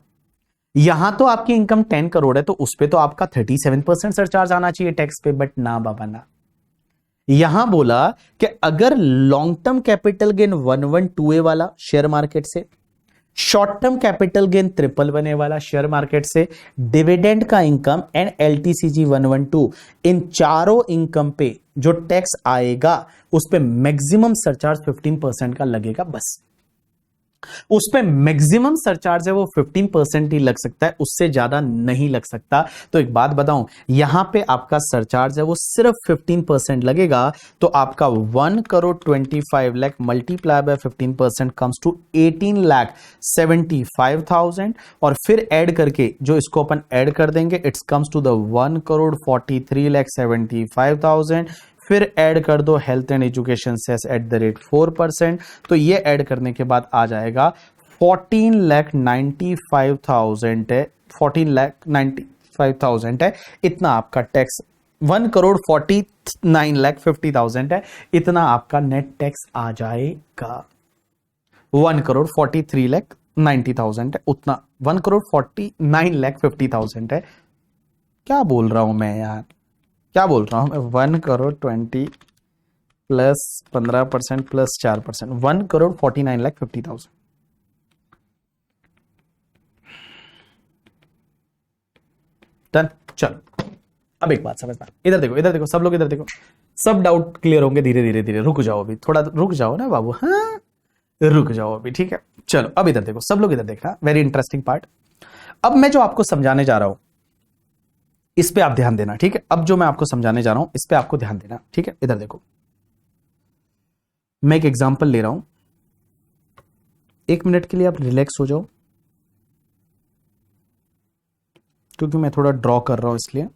यहां तो आपकी इनकम 10 करोड़ है, तो उस पे तो आपका 37% सरचार्ज आना चाहिए टैक्स पे, बट ना बाबा ना। यहां बोला कि अगर लॉन्ग टर्म कैपिटल गेन 112 वाला शेयर मार्केट से, शॉर्ट टर्म कैपिटल गेन 111 वाला शेयर मार्केट से, डिविडेंड का इनकम एंड एलटीसीजी 112, इन चारों इनकम पे जो टैक्स आएगा उस पे मैक्सिमम सरचार्ज 15% का लगेगा, बस उस पे मैक्सिमम सरचार्ज है वो 15% ही लग सकता है, उससे ज्यादा नहीं लग सकता। तो एक बात बताऊं, यहां पे आपका सरचार्ज है वो सिर्फ 15% लगेगा, तो आपका 1 crore 25 lakh multiply by 15% comes to 18,75,000, और फिर ऐड करके जो इसको अपन ऐड कर देंगे it's comes to the 1 crore 43,75,000। फिर ऐड कर दो health and education cess at the rate 4%, तो ये ऐड करने के बाद आ जाएगा 14,95,000 है, 14,95,000 है, इतना आपका टैक्स। 1 करोड़ 49,50,000 है, इतना आपका नेट टैक्स आ जाएगा। 1 करोड़ 43,90,000 है उतना, 1 करोड़ 49,50,000 है। क्या बोल रहा हूं मैं यार, क्या बोल रहा हूं मैं, 1 crore 20 plus 15% plus 4%, 1 crore 49,50,000। Done. चलो अब एक बात समझना, इधर देखो, इधर देखो, सब लोग इधर देखो, सब डाउट क्लियर होंगे धीरे धीरे धीरे। रुक जाओ अभी, थोड़ा रुक जाओ ना बाबू, हाँ रुक जाओ अभी, ठीक है। चलो अब इधर देखो, सब लोग इधर देखना, वेरी इंटरेस्टिंग पार्ट। अब मैं जो आपको समझाने जा रहा हूं इस पे आप ध्यान देना, ठीक है। अब जो मैं आपको समझाने जा रहा हूं इस पे आपको ध्यान देना, ठीक है। इधर देखो, मैं एक एग्जांपल ले रहा हूं, 1 मिनट के लिए आप रिलैक्स हो जाओ, क्योंकि मैं थोड़ा ड्रॉ कर रहा हूं इसलिए।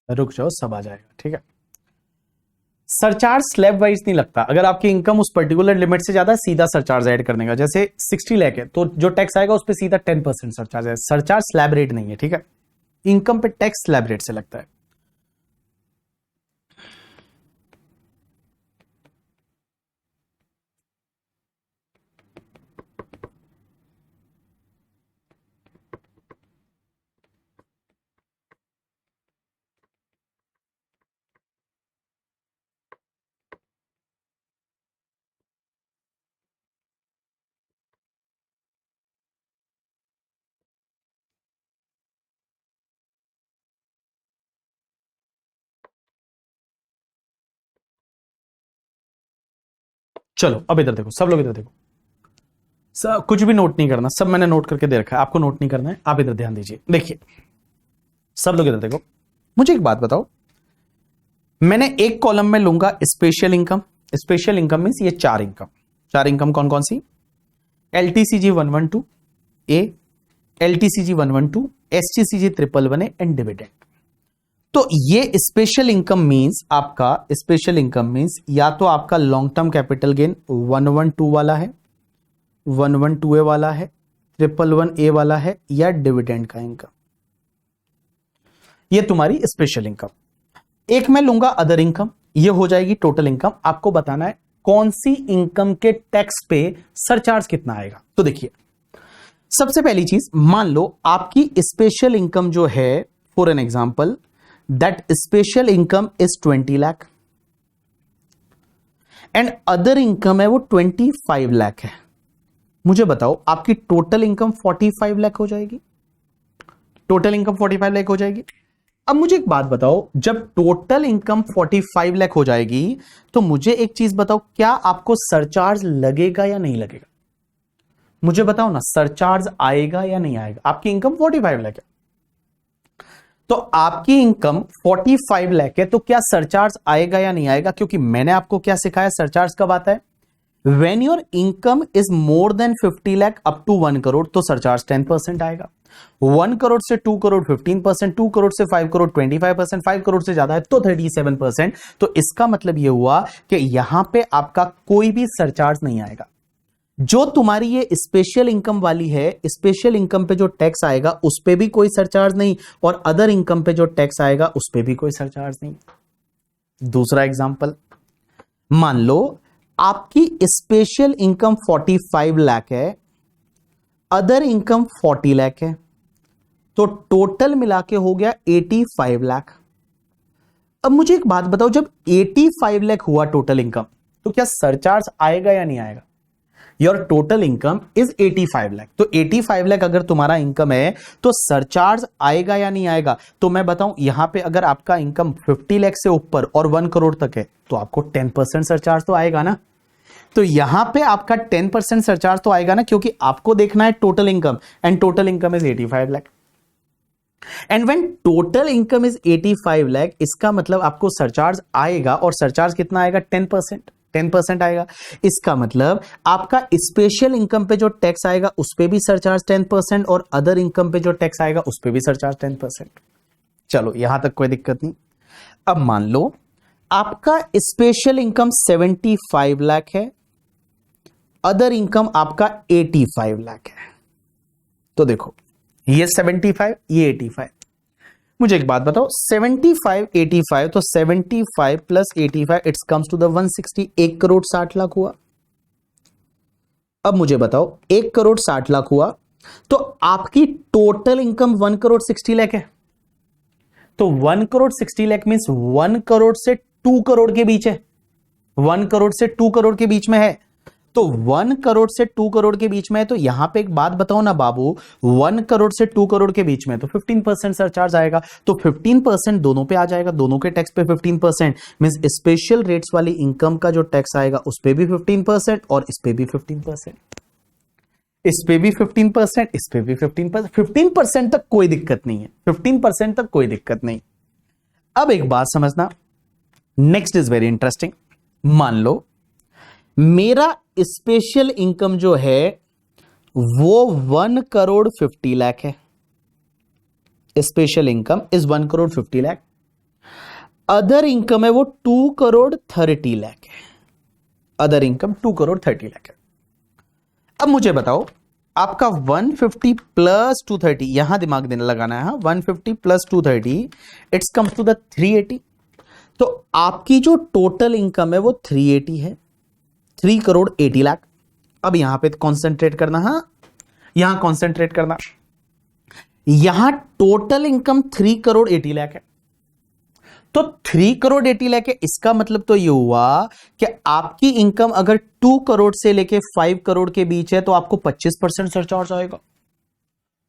रुक जाओ, सब आ जाएगा, ठीक है। सरचार्ज स्लैब वाइज नहीं लगता। अगर आपकी इनकम उस पर्टिकुलर लिमिट से ज्यादा है, सीधा सरचार्ज ऐड करने का। जैसे 60 लाख है तो जो टैक्स आएगा उस पर सीधा 10% सरचार्ज है। सरचार्ज स्लैब रेट नहीं है, ठीक है। इनकम पे टैक्स स्लैब रेट से लगता है। चलो अब इधर देखो, सब लोग इधर देखो। कुछ भी नोट नहीं करना, सब मैंने नोट करके दे रखा है, आपको नोट नहीं करना है। आप इधर ध्यान दीजिए, देखिए सब लोग इधर देखो। मुझे एक बात बताओ, मैंने एक कॉलम में लूंगा special income. Special income means ये चार इनकम। चार इनकम कौन कौन सी? LTCG 112 A, LTCG 112, STCG 111 and dividend. तो ये स्पेशल इनकम मींस आपका, स्पेशल इनकम मींस या तो आपका लॉन्ग टर्म कैपिटल गेन 112 वाला है, 112A वाला है, 111A वाला है, या डिविडेंड का इनकम। ये तुम्हारी स्पेशल इनकम। एक मैं लूंगा अदर इनकम, ये हो जाएगी टोटल इनकम। आपको बताना है कौन सी इनकम के टैक्स पे सरचार्ज कितना आएगा। तो देखिए, सबसे पहली चीज, मान लो आपकी स्पेशल इनकम जो है, for an example that special income is 20 lakh and other income है वो 25 लाख है। मुझे बताओ आपकी टोटल इनकम 45 लाख हो जाएगी। टोटल इनकम 45 लाख हो जाएगी। अब मुझे एक बात बताओ, जब टोटल इनकम 45 लाख हो जाएगी तो मुझे एक चीज बताओ, क्या आपको सरचार्ज लगेगा या नहीं लगेगा? मुझे बताओ ना, सरचार्ज आएगा या नहीं आएगा? आपकी इनकम 45 लाख है, तो आपकी इनकम 45 लाख है, तो क्या सरचार्ज आएगा या नहीं आएगा? क्योंकि मैंने आपको क्या सिखाया, सरचार्ज कब आता है? When your income is more than 50 lakh up to 1 crore तो सरचार्ज 10% आएगा। 1 करोड़ से 2 करोड़ 15%, 2 करोड़ से 5 करोड़ 25%, 5 करोड़ से ज्यादा है तो 37%। तो इसका मतलब यह हुआ कि यहां पे आपका कोई भी सरचार्ज नहीं आएगा। जो तुम्हारी ये स्पेशल इनकम वाली है, स्पेशल इनकम पे जो टैक्स आएगा उस पे भी कोई सरचार्ज नहीं, और अदर इनकम पे जो टैक्स आएगा उस पे भी कोई सरचार्ज नहीं। दूसरा एग्जांपल, मान लो आपकी स्पेशल इनकम 45 लाख है, अदर इनकम 40 लाख है, तो टोटल मिला के हो गया 85 लाख। अब मुझे एक बात बताओ, जब 85 लाख हुआ टोटल इनकम, तो क्या सरचार्ज आएगा या नहीं आएगा? Your total income is 85 lakh, तो 85 लाख अगर तुम्हारा इनकम है तो सरचार्ज आएगा या नहीं आएगा? तो मैं बताऊं, यहां पे अगर आपका इनकम 50 लाख से ऊपर और 1 करोड़ तक है तो आपको 10% सरचार्ज तो आएगा ना। तो यहां पे आपका 10% सरचार्ज तो आएगा ना, क्योंकि आपको देखना है total income, and total income is 85 lakh. And when total income is 85 lakh, इसका मतलब आपको सरचार्ज आएगा, और सरचार्ज कितना आएगा? 10%। 10% आएगा। इसका मतलब आपका स्पेशल इनकम पे जो टैक्स आएगा उस पे भी सरचार्ज 10%, और अदर इनकम पे जो टैक्स आएगा उस पे भी सरचार्ज 10%। चलो यहां तक कोई दिक्कत नहीं। अब मान लो आपका स्पेशल इनकम 75 लाख है, अदर इनकम आपका 85 लाख है। तो देखो, ये 75, ये 85। मुझे एक बात बताओ, 75 85, तो 75 plus 85 it's comes to the 160, 1 crore 60 lakh हुआ। अब मुझे बताओ, 1 करोड़ 60 लाख हुआ तो आपकी टोटल इनकम 1 करोड़ 60 लाख है। तो 1 करोड़ 60 लाख मींस 1 करोड़ से 2 करोड़ के बीच है। 1 करोड़ से 2 करोड़ के बीच में है। तो 1 करोड़ से 2 करोड़ के बीच में है, तो यहां पे एक बात बताओ ना बाबू, 1 करोड़ से 2 करोड़ के बीच में तो 15% सरचार्ज आएगा। तो 15% दोनों पे आ जाएगा, दोनों के टैक्स पे 15%। मींस स्पेशल रेट्स वाली इनकम का जो टैक्स आएगा उस पे भी 15% और इस पे भी 15%। इस पे भी 15%, इस पे भी 15%। 15% तक कोई दिक्कत नहीं है, 15% तक कोई दिक्कत नहीं। अब एक बात समझना, नेक्स्ट इज वेरी इंटरेस्टिंग। मान लो मेरा स्पेशल इनकम जो है वो 1 करोड़ 50 लाख है। Special income is 1 crore 50 lakh. Other income है वो 2,30,00,000 है। अदर इनकम 2,30,00,000 है। अब मुझे बताओ आपका 150 प्लस 230, यहां दिमाग देने लगाना है। 150 plus 230 it's comes to the 380। तो आपकी जो टोटल इनकम है वो 380 है, 3,80,00,000। अब यहां पे कॉन्सेंट्रेट करना, यहां कॉन्सेंट्रेट करना। यहां टोटल इनकम 3,80,00,000 है, तो 3,80,00,000 है। इसका मतलब तो ये हुआ कि आपकी इनकम अगर 2 करोड़ से लेके 5 करोड़ के बीच है तो आपको 25% सरचार्ज आएगा।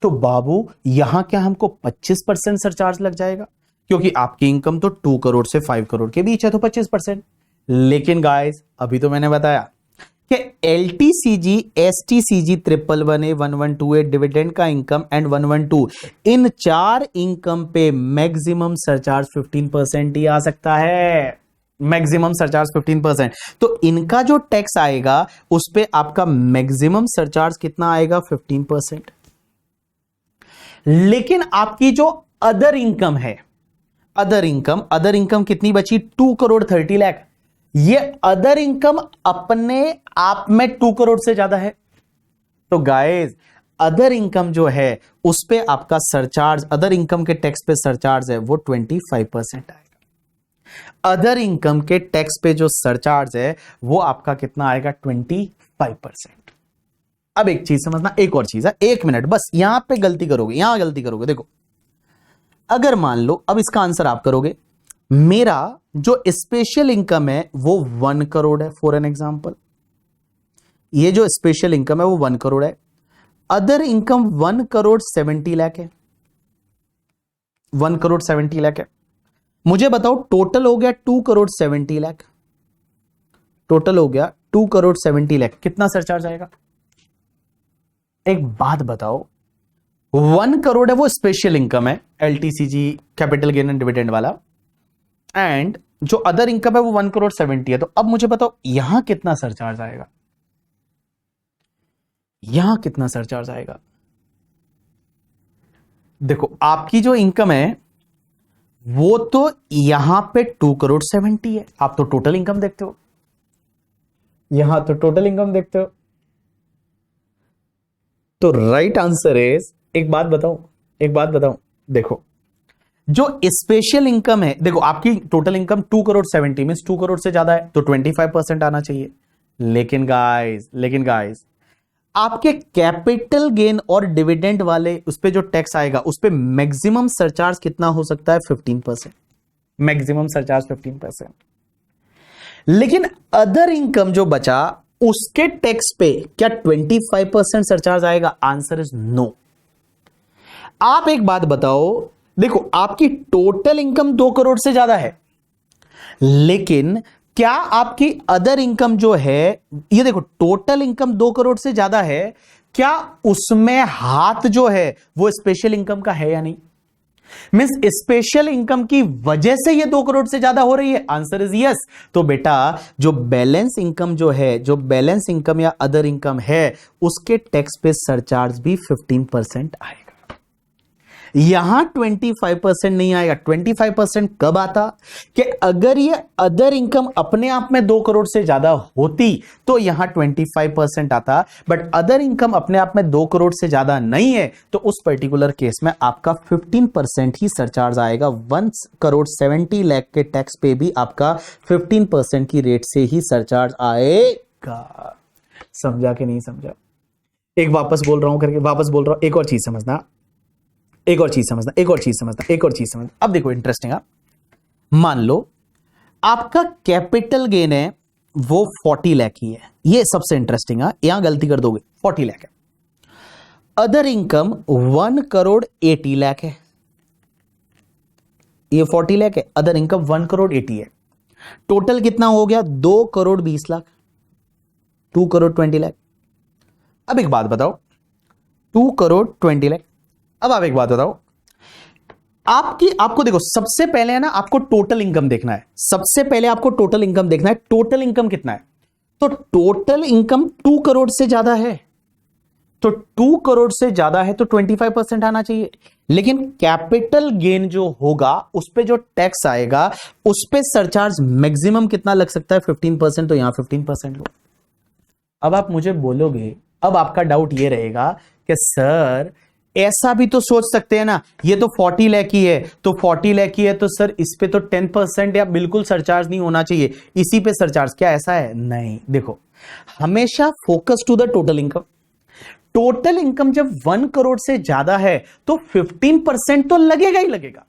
तो बाबू यहां क्या हमको 25% सरचार्ज लग जाएगा, क्योंकि आपकी इनकम तो 2 करोड़ से 5 करोड़ के बीच है, तो 25%। लेकिन गाइस अभी तो मैंने बताया कि LTCG, STCG, 111A, 1128 डिविडेंड का इनकम एंड 112, इन 4 इनकम पे मैक्सिमम सरचार्ज 15% ही आ सकता है। Maximum surcharge 15%। तो इनका जो टैक्स आएगा उस पे आपका मैक्सिमम सरचार्ज कितना आएगा? 15%। लेकिन आपकी जो अदर इनकम है, अदर इनकम कितनी बची? 2,30,00,000। ये अदर इनकम अपने आप में 2 करोड़ से ज्यादा है। तो गाइस अदर इनकम जो है उस पे आपका सरचार्ज, अदर इनकम के टैक्स पे सरचार्ज है वो 25% आएगा। अदर इनकम के टैक्स पे जो सरचार्ज है वो आपका कितना आएगा? 25%। अब एक चीज समझना, एक और चीज है, 1 मिनट बस, यहां पे गलती करोगे, यहां गलती करोगे। देखो अगर मान लो, अब इसका आंसर आप करोगे, मेरा जो स्पेशल इनकम है वो 1 करोड़ है, फॉर एन एग्जांपल। ये जो स्पेशल इनकम है वो 1 करोड़ है। अदर इनकम 1,70,00,000 है, 1,70,00,000 है। मुझे बताओ टोटल हो गया 2,70,00,000, टोटल हो गया 2,70,00,000, कितना सरचार्ज आएगा? एक बात बताओ, 1 करोड़ है वो स्पेशल इनकम है, LTCG, capital gain and dividend वाला, एंड जो अदर इनकम है वो 1,70,00,000 है। तो अब मुझे बताओ यहां कितना सरचार्ज आएगा? यहां कितना सरचार्ज आएगा? देखो आपकी जो इनकम है वो तो यहां पे 2,70,00,000 है। आप तो टोटल इनकम देखते हो, यहां तो टोटल इनकम देखते हो। तो राइट आंसर इज, एक बात बताऊं, देखो जो स्पेशल इनकम है, देखो आपकी टोटल इनकम 2,70,00,000 मींस 2 करोड़ से ज्यादा है, तो 25% आना चाहिए। लेकिन गाइस आपके कैपिटल गेन और डिविडेंड वाले उस पे जो टैक्स आएगा उस पे मैक्सिमम सरचार्ज कितना हो सकता है? 15%। Maximum surcharge 15%। लेकिन अदर इनकम जो बचा उसके टैक्स पे क्या 25% सरचार्ज आएगा? Answer is no. आप एक बात बताओ, देखो आपकी टोटल इनकम 2 करोड़ से ज्यादा है, लेकिन क्या आपकी अदर इनकम जो है, ये देखो टोटल इनकम 2 करोड़ से ज्यादा है, क्या उसमें हाथ जो है वो स्पेशल इनकम का है या नहीं? मींस स्पेशल इनकम की वजह से ये 2 करोड़ से ज्यादा हो रही है? Answer is yes. तो बेटा जो बैलेंस इनकम जो है, जो बैलेंस इनकम या अदर इनकम है, उसके टैक्स पे सरचार्ज भी 15% आएगा। यहां 25% नहीं आएगा। 25% कब आता? कि अगर ये अदर इनकम अपने आप में 2 करोड़ से ज्यादा होती तो यहां 25% आता, बट अदर इनकम अपने आप में 2 करोड़ से ज्यादा नहीं है, तो उस पर्टिकुलर केस में आपका 15% ही सरचार्ज आएगा। 1,70,00,000 के टैक्स पे भी आपका 15% की रेट से ही सरचार्ज आएगा। समझा कि नहीं समझा? एक वापस बोल रहा हूं, एक और चीज समझना, अब देखो इंटरेस्टिंग है। मान लो आपका कैपिटल गेन है वो 40 लाख ही है, ये सबसे इंटरेस्टिंग है, यहां गलती कर दोगे, 40 लाख है। अदर इनकम 1,80,00,000 है, ये 40 लाख है, अदर इनकम 1,80,00,000 है। टोटल कितना हो गया? 2,20,00,000, 2,20,00,000। अब एक बात बताओ, 2,20,00,000। अब आप एक बात बताओ, आपको देखो सबसे पहले है ना, आपको टोटल इनकम देखना है। सबसे पहले आपको टोटल इनकम देखना है। टोटल इनकम कितना है? तो टोटल इनकम 2 करोड़ से ज्यादा है, तो 2 करोड़ से ज्यादा है तो 25% आना चाहिए। लेकिन कैपिटल गेन जो होगा उस पे जो टैक्स आएगा उस पे सरचार्ज मैक्सिमम कितना लग सकता है? 15%। तो यहां 15% लो। अब आप मुझे बोलोगे, अब आपका डाउट ये रहेगा कि सर ऐसा भी तो सोच सकते हैं ना, ये तो 40 लाख की है, तो 40 लाख की है तो सर इस पे तो 10% या बिल्कुल सरचार्ज नहीं होना चाहिए, इसी पे सरचार्ज। क्या ऐसा है? नहीं। देखो, हमेशा focus to the total income. Total income जब 1 करोड़ से ज्यादा है तो 15% तो लगेगा ही लगेगा।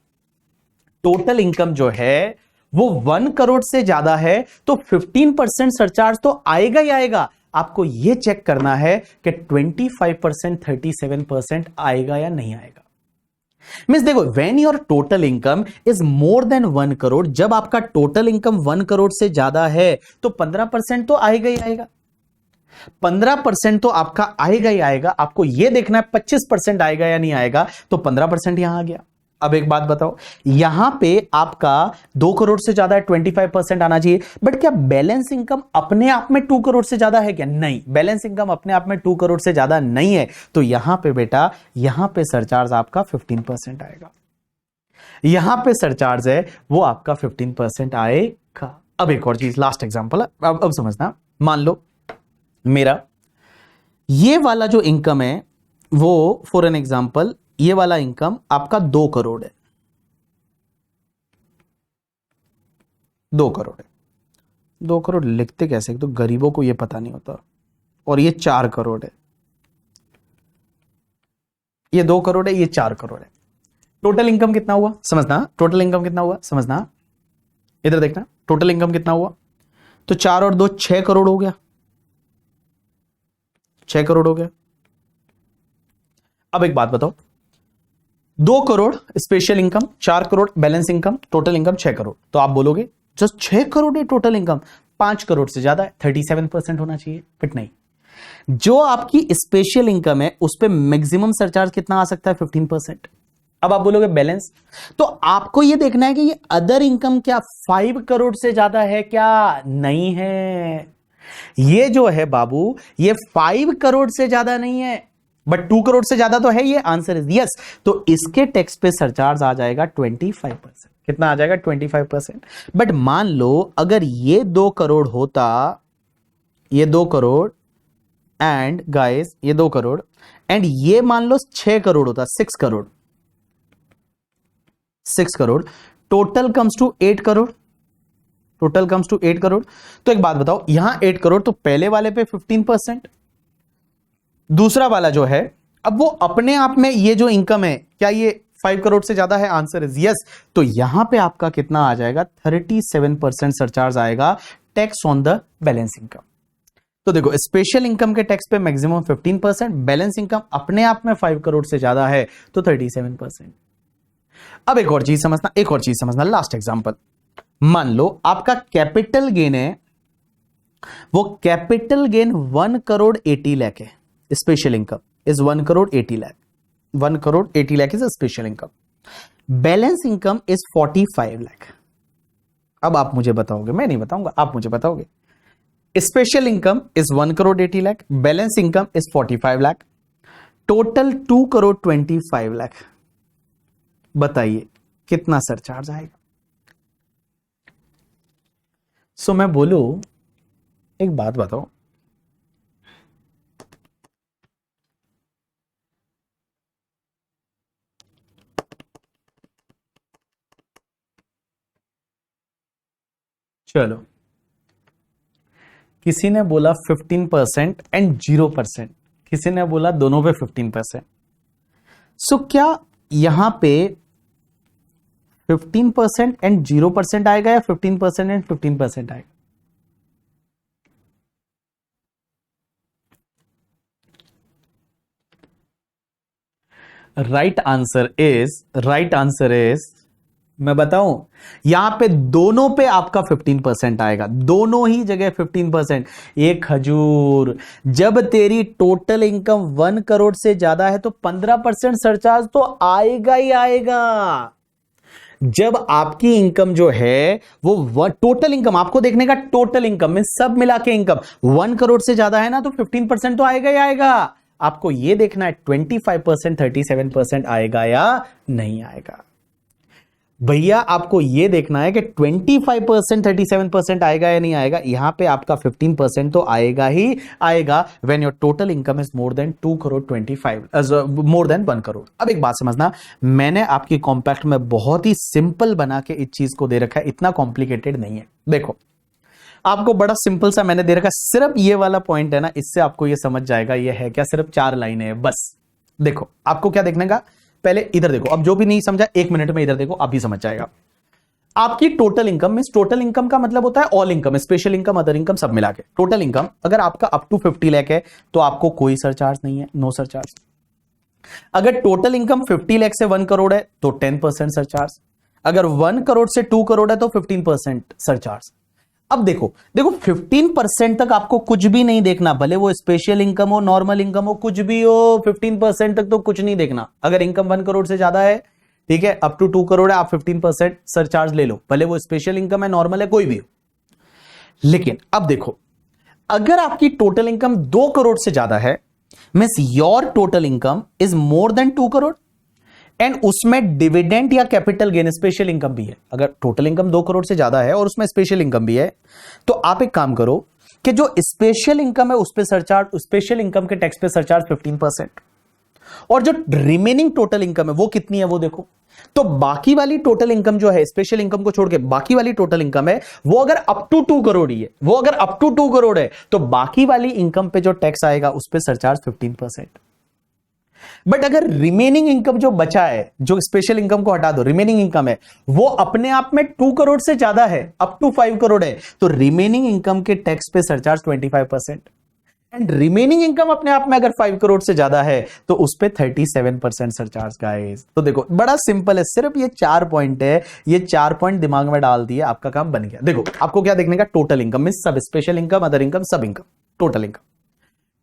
टोटल इनकम जो है वो 1 करोड़ से ज्यादा है तो 15% सरचार्ज तो आएगा ही आएगा। आपको यह चेक करना है कि 25%, 37% आएगा या नहीं आएगा। मींस देखो, when your total income is more than 1 crore, जब आपका टोटल इनकम 1 करोड़ से ज्यादा है तो 15% तो आएगा ही आएगा। 15% तो आपका आएगा ही आएगा। आपको यह देखना है 25% आएगा या नहीं आएगा। तो 15% यहां आ गया। अब एक बात बताओ, यहां पे आपका 2 करोड़ से ज्यादा है, 25% आना चाहिए। बट क्या बैलेंस इनकम अपने आप में 2 करोड़ से ज्यादा है क्या? नहीं, बैलेंस इनकम अपने आप में 2 करोड़ से ज्यादा नहीं है। तो यहां पे बेटा, यहां पे सरचार्ज आपका 15% आएगा। यहां पे सरचार्ज है वो आपका 15% आएगा। अब एक और चीज, लास्ट एग्जांपल है, अब समझना। मान लो मेरा ये वाला जो इनकम है वो, फॉर एन एग्जांपल, ये वाला इनकम आपका 2 करोड़ है। 2 करोड़ है। 2 करोड़ लिखते कैसे, तो गरीबों को यह पता नहीं होता। और ये 4 करोड़ है। ये 2 करोड़ है, ये 4 करोड़ है। टोटल इनकम कितना हुआ समझना? टोटल इनकम कितना हुआ समझना? इधर देखना, टोटल इनकम कितना हुआ? तो 4 और 2 6 करोड़ हो गया। 6 करोड़ हो गया। अब एक बात बताओ, 2 crore special income, 4 crore balance income, total income 6 crore. तो आप बोलोगे जस्ट 6 करोड़ है टोटल इनकम, 5 करोड़ से ज्यादा है, 37% होना चाहिए। बट नहीं, जो आपकी स्पेशल इनकम है उस पे मैक्सिमम सरचार्ज कितना आ सकता है? 15%। अब आप बोलोगे बैलेंस, तो आपको यह देखना है कि ये अदर इनकम क्या 5 करोड़ से ज्यादा है क्या? नहीं है। ये जो है बाबू, ये 5 करोड़ से ज्यादा नहीं है, बट 2 करोड़ से ज्यादा तो है। ये आंसर इज यस। तो इसके टैक्स पे सरचार्ज आ जाएगा 25%। कितना आ जाएगा? 25%। बट मान लो अगर ये 2 करोड़ होता, ये 2 करोड़ एंड गाइस, ये 2 करोड़ एंड ये मान लो 6 करोड़ होता, 6 crore, 6 crore, total comes to 8 crore. Total comes to 8 crore. तो एक बात बताओ, यहां 8 करोड़, तो पहले वाले पे 15%, दूसरा वाला जो है, अब वो अपने आप में ये जो इनकम है, क्या ये 5 करोड़ से ज्यादा है? Answer is yes. तो यहां पे आपका कितना आ जाएगा? 37% सरचार्ज आएगा, tax on the balance income. तो देखो, स्पेशल इनकम के टैक्स पे मैक्सिमम 15%, बैलेंस इनकम अपने आप में 5 करोड़ से ज्यादा है तो 37%। अब एक और चीज समझना, एक और चीज समझना, लास्ट एग्जांपल। मान लो आपका कैपिटल गेन है, वो कैपिटल गेन 1 करोड़ 80 लाख है। Special income is 1 crore 80 lakh. 1 crore 80 lakh is a special income. Balance income is 45 lakh. अब आप मुझे बताओगे, मैं नहीं बताऊंगा, आप मुझे बताओगे। Special income is 1 crore 80 lakh, balance income is 45 lakh, total 2 crore 25 lakh. बताइए कितना सरचार्ज आएगा? सो मैं बोलू, एक बात बताओ, चलो, किसी ने बोला 15% एंड 0%, किसी ने बोला दोनों पे 15%। सो क्या यहां पे 15% एंड 0% आएगा या 15% एंड 15% आएगा? राइट आंसर इज, मैं बताऊं, यहां पे दोनों पे आपका 15% आएगा, दोनों ही जगह 15%। एक खजूर, जब तेरी टोटल इनकम 1 करोड़ से ज्यादा है तो 15% सरचार्ज तो आएगा ही आएगा। जब आपकी इनकम जो है वो टोटल इनकम, आपको देखने का टोटल इनकम में सब मिला के इनकम 1 करोड़ से ज्यादा है ना, तो 15% तो आएगा ही आएगा। आपको ये देखना है 25% 37% आएगा या नहीं आएगा। भैया आपको ये देखना है कि 25% 37% आएगा या नहीं आएगा। यहां पे आपका 15% तो आएगा ही आएगा when your total income is more than 2 crore 25 more than 1 crore. अब एक बात समझना, मैंने आपकी कॉम्पैक्ट में बहुत ही सिंपल बना के इस चीज को दे रखा है, इतना कॉम्प्लिकेटेड नहीं है। देखो आपको बड़ा सिंपल सा मैंने दे रखा है, सिर्फ ये वाला पॉइंट है ना, इससे आपको ये समझ जाएगा ये है क्या, सिर्फ 4 लाइनें है बस। देखो आपको क्या देखने का, पहले इधर देखो, अब जो भी नहीं समझा 1 मिनट में इधर देखो, आप भी समझ जाएगा। आपकी टोटल इनकम में, टोटल इनकम का मतलब होता है all income, special income, other income सब मिला के टोटल इनकम। अगर आपका अप टू 50 लाख है तो आपको कोई सरचार्ज नहीं है, नो सरचार्ज। अगर टोटल इनकम 50 लाख से 1 करोड़ है तो 10% सरचार्ज। अगर 1 करोड़ से 2 करोड़ है तो 15% सरचार्ज। अब देखो 15% तक आपको कुछ भी नहीं देखना, भले वो स्पेशल इनकम हो, नॉर्मल इनकम हो, कुछ भी हो, 15% तक तो कुछ नहीं देखना। अगर इनकम 1 करोड़ से ज्यादा है, ठीक है, अप टू 2 करोड़ है, आप 15% सरचार्ज ले लो, भले वो स्पेशल इनकम है, नॉर्मल है, कोई भी हो। लेकिन अब देखो, अगर आपकी टोटल इनकम 2 करोड़ से ज्यादा है, means your total income is more than 2 crore and उसमें डिविडेंड या कैपिटल गेन, स्पेशल इनकम भी है। अगर टोटल इनकम 2 करोड़ से ज्यादा है और उसमें स्पेशल इनकम भी है, तो आप एक काम करो कि जो स्पेशल इनकम है उस पे सरचार्ज, स्पेशल इनकम के टैक्स पे सरचार्ज 15%, और जो रिमेनिंग टोटल इनकम है वो कितनी है वो देखो। तो बाकी वाली टोटल इनकम जो है, स्पेशल इनकम को छोड़ के बाकी वाली टोटल इनकम है, वो अगर अप टू 2 करोड़ ही है, वो अगर अप टू 2 करोड़ है, तो बाकी वाली इनकम पे जो टैक्स आएगा उस पे सरचार्ज 15%। बट अगर रिमेनिंग इनकम जो बचा है, जो स्पेशल इनकम को हटा दो, रिमेनिंग इनकम है वो अपने आप में 2 करोड़ से ज्यादा है, अप टू 5 करोड़ है, तो रिमेनिंग इनकम के टैक्स पे सरचार्ज 25%। एंड रिमेनिंग इनकम अपने आप में अगर 5 करोड़ से ज्यादा है तो उस पे 37% सरचार्ज गाइस। तो देखो बड़ा सिंपल है, सिर्फ ये 4 पॉइंट है, ये 4 पॉइंट दिमाग में डाल दिए, आपका काम बन गया। देखो आपको क्या देखने का, टोटल इनकम में सब, स्पेशल इनकम, अदर इनकम, सब income, total income.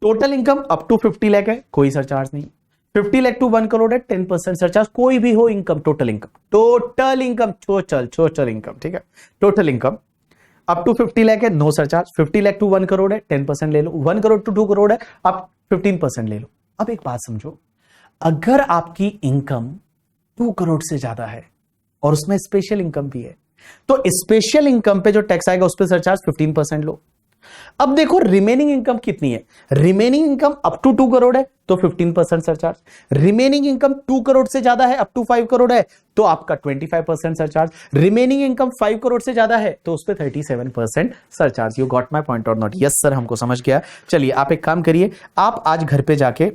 Total income up to 50 lakh है, कोई सरचार्ज नहीं। 50 लाख टू 1 करोड़ है, 10% सरचार्ज, कोई भी हो income, total income, total income, total income, ठीक है, total income up to 50 lakh है, no surcharge. 50 lakh to 1 crore है, 10% ले लो। 1 करोड़ टू 2 करोड़ है, आप 15% ले लो। अब एक बात समझो, अगर आपकी इनकम 2 करोड़ से ज्यादा है और उसमें स्पेशल इनकम भी है, तो स्पेशल इनकम पे जो टैक्स आएगा उस पे सरचार्ज 15% लो। अब देखो रिमेनिंग इनकम कितनी है, remaining income up to 2 crore है तो 15% सरचार्ज। रिमेनिंग इनकम 2 करोड़ से ज्यादा है, अप टू 5 करोड़ है, तो आपका 25% सरचार्ज। रिमेनिंग इनकम 5 करोड़ से ज्यादा है तो उस पर 37% surcharge. You got my point और नॉट? यस सर, हमको समझ गया। चलिए आप एक काम करिए, आप आज घर पे जाके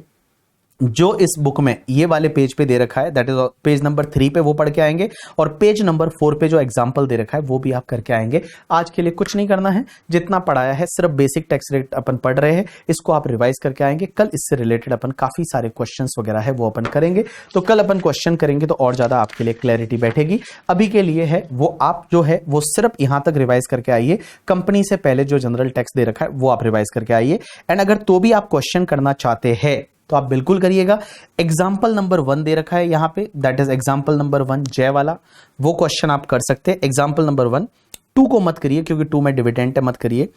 जो इस बुक में ये वाले पेज पे दे रखा है, दैट इज पेज नंबर 3 पे, वो पढ़ के आएंगे, और पेज नंबर 4 पे जो एग्जांपल दे रखा है वो भी आप करके आएंगे। आज के लिए कुछ नहीं करना है, जितना पढ़ाया है सिर्फ बेसिक टैक्स रेट अपन पढ़ रहे हैं, इसको आप रिवाइज करके आएंगे। कल इससे रिलेटेड अपन काफी सारे क्वेश्चंस वगैरह है वो अपन करेंगे, तो कल अपन क्वेश्चन करेंगे तो और ज्यादा आपके लिए क्लैरिटी बैठेगी। अभी के लिए है वो आप जो है वो सिर्फ यहां तक रिवाइज करके आइए। कंपनी से पहले जो जनरल टैक्स दे रखा है वो आप रिवाइज करके आइए। एंड अगर तो भी आप क्वेश्चन करना चाहते हैं तो आप बिल्कुल करिएगा। एग्जाम्पल नंबर 1 दे रखा है यहां पे, दैट इज एग्जाम्पल नंबर 1 जय वाला, वो क्वेश्चन आप कर सकते हैं। एग्जाम्पल नंबर 1, 2 को मत करिए क्योंकि 2 में डिविडेंड है, मत करिए।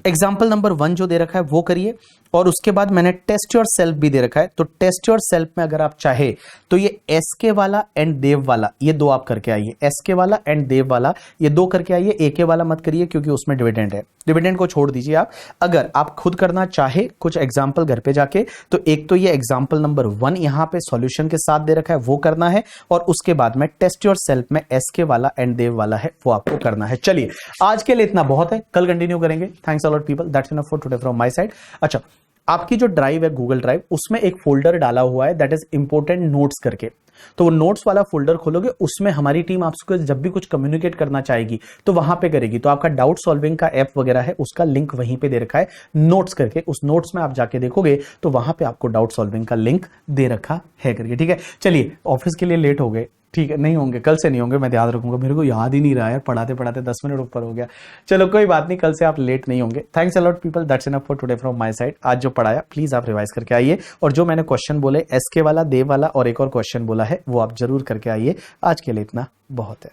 एग्जाम्पल नंबर 1 जो दे रखा है वो करिए, और उसके बाद मैंने टेस्ट योर सेल्फ भी दे रखा है, तो टेस्ट योर सेल्फ में अगर आप चाहे तो ये एसके वाला एंड देव वाला, ये 2 आप करके आइए। एसके वाला एंड देव वाला ये 2 करके आइए, एके वाला मत करिए क्योंकि उसमें डिविडेंड है, डिविडेंड को छोड़ दीजिए आप। अगर आप खुद करना चाहे कुछ एग्जाम्पल घर पे जाके, तो एक तो ये एग्जाम्पल नंबर 1 यहाँ पे सॉल्यूशन के साथ दे रखा है वो करना है, और उसके बाद में टेस्ट योर सेल्फ में एसके वाला एंड देव वाला है वो आपको करना है। चलिए आज के लिए इतना बहुत है, कल कंटिन्यू करेंगे। Thanks a lot people, that's enough for today from my side. अच्छा, आपकी जो ड्राइव है गूगल ड्राइव, उसमें एक फोल्डर डाला हुआ है दैट इज इंपोर्टेंट नोट्स करके, तो वो नोट्स वाला फोल्डर खोलोगे, उसमें हमारी टीम आपको जब भी कुछ कम्युनिकेट करना चाहेगी तो वहां पे करेगी। तो आपका डाउट सॉल्विंग का ऐप वगैरह है, उसका लिंक वहीं पे दे रखा है नोट्स करके, उस नोट्स में आप जाके देखोगे तो वहां पे आपको डाउट सॉल्विंग का लिंक दे रखा है करके, ठीक है। चलिए ऑफिस के लिए लेट हो गए, ठीक है, नहीं होंगे, कल से नहीं होंगे, मैं ध्यान रखूंगा। मेरे को याद ही नहीं रहा यार, पढ़ाते पढ़ाते 10 मिनट ऊपर हो गया। चलो कोई बात नहीं, कल से आप लेट नहीं होंगे। Thanks a lot people, that's enough for today from my side. आज जो पढ़ाया प्लीज आप रिवाइज करके आइए, और जो मैंने क्वेश्चन बोले एसके वाला, देव वाला और एक और क्वेश्चन बोला है वो आप जरूर करके आइए। आज के लिए इतना बहुत है।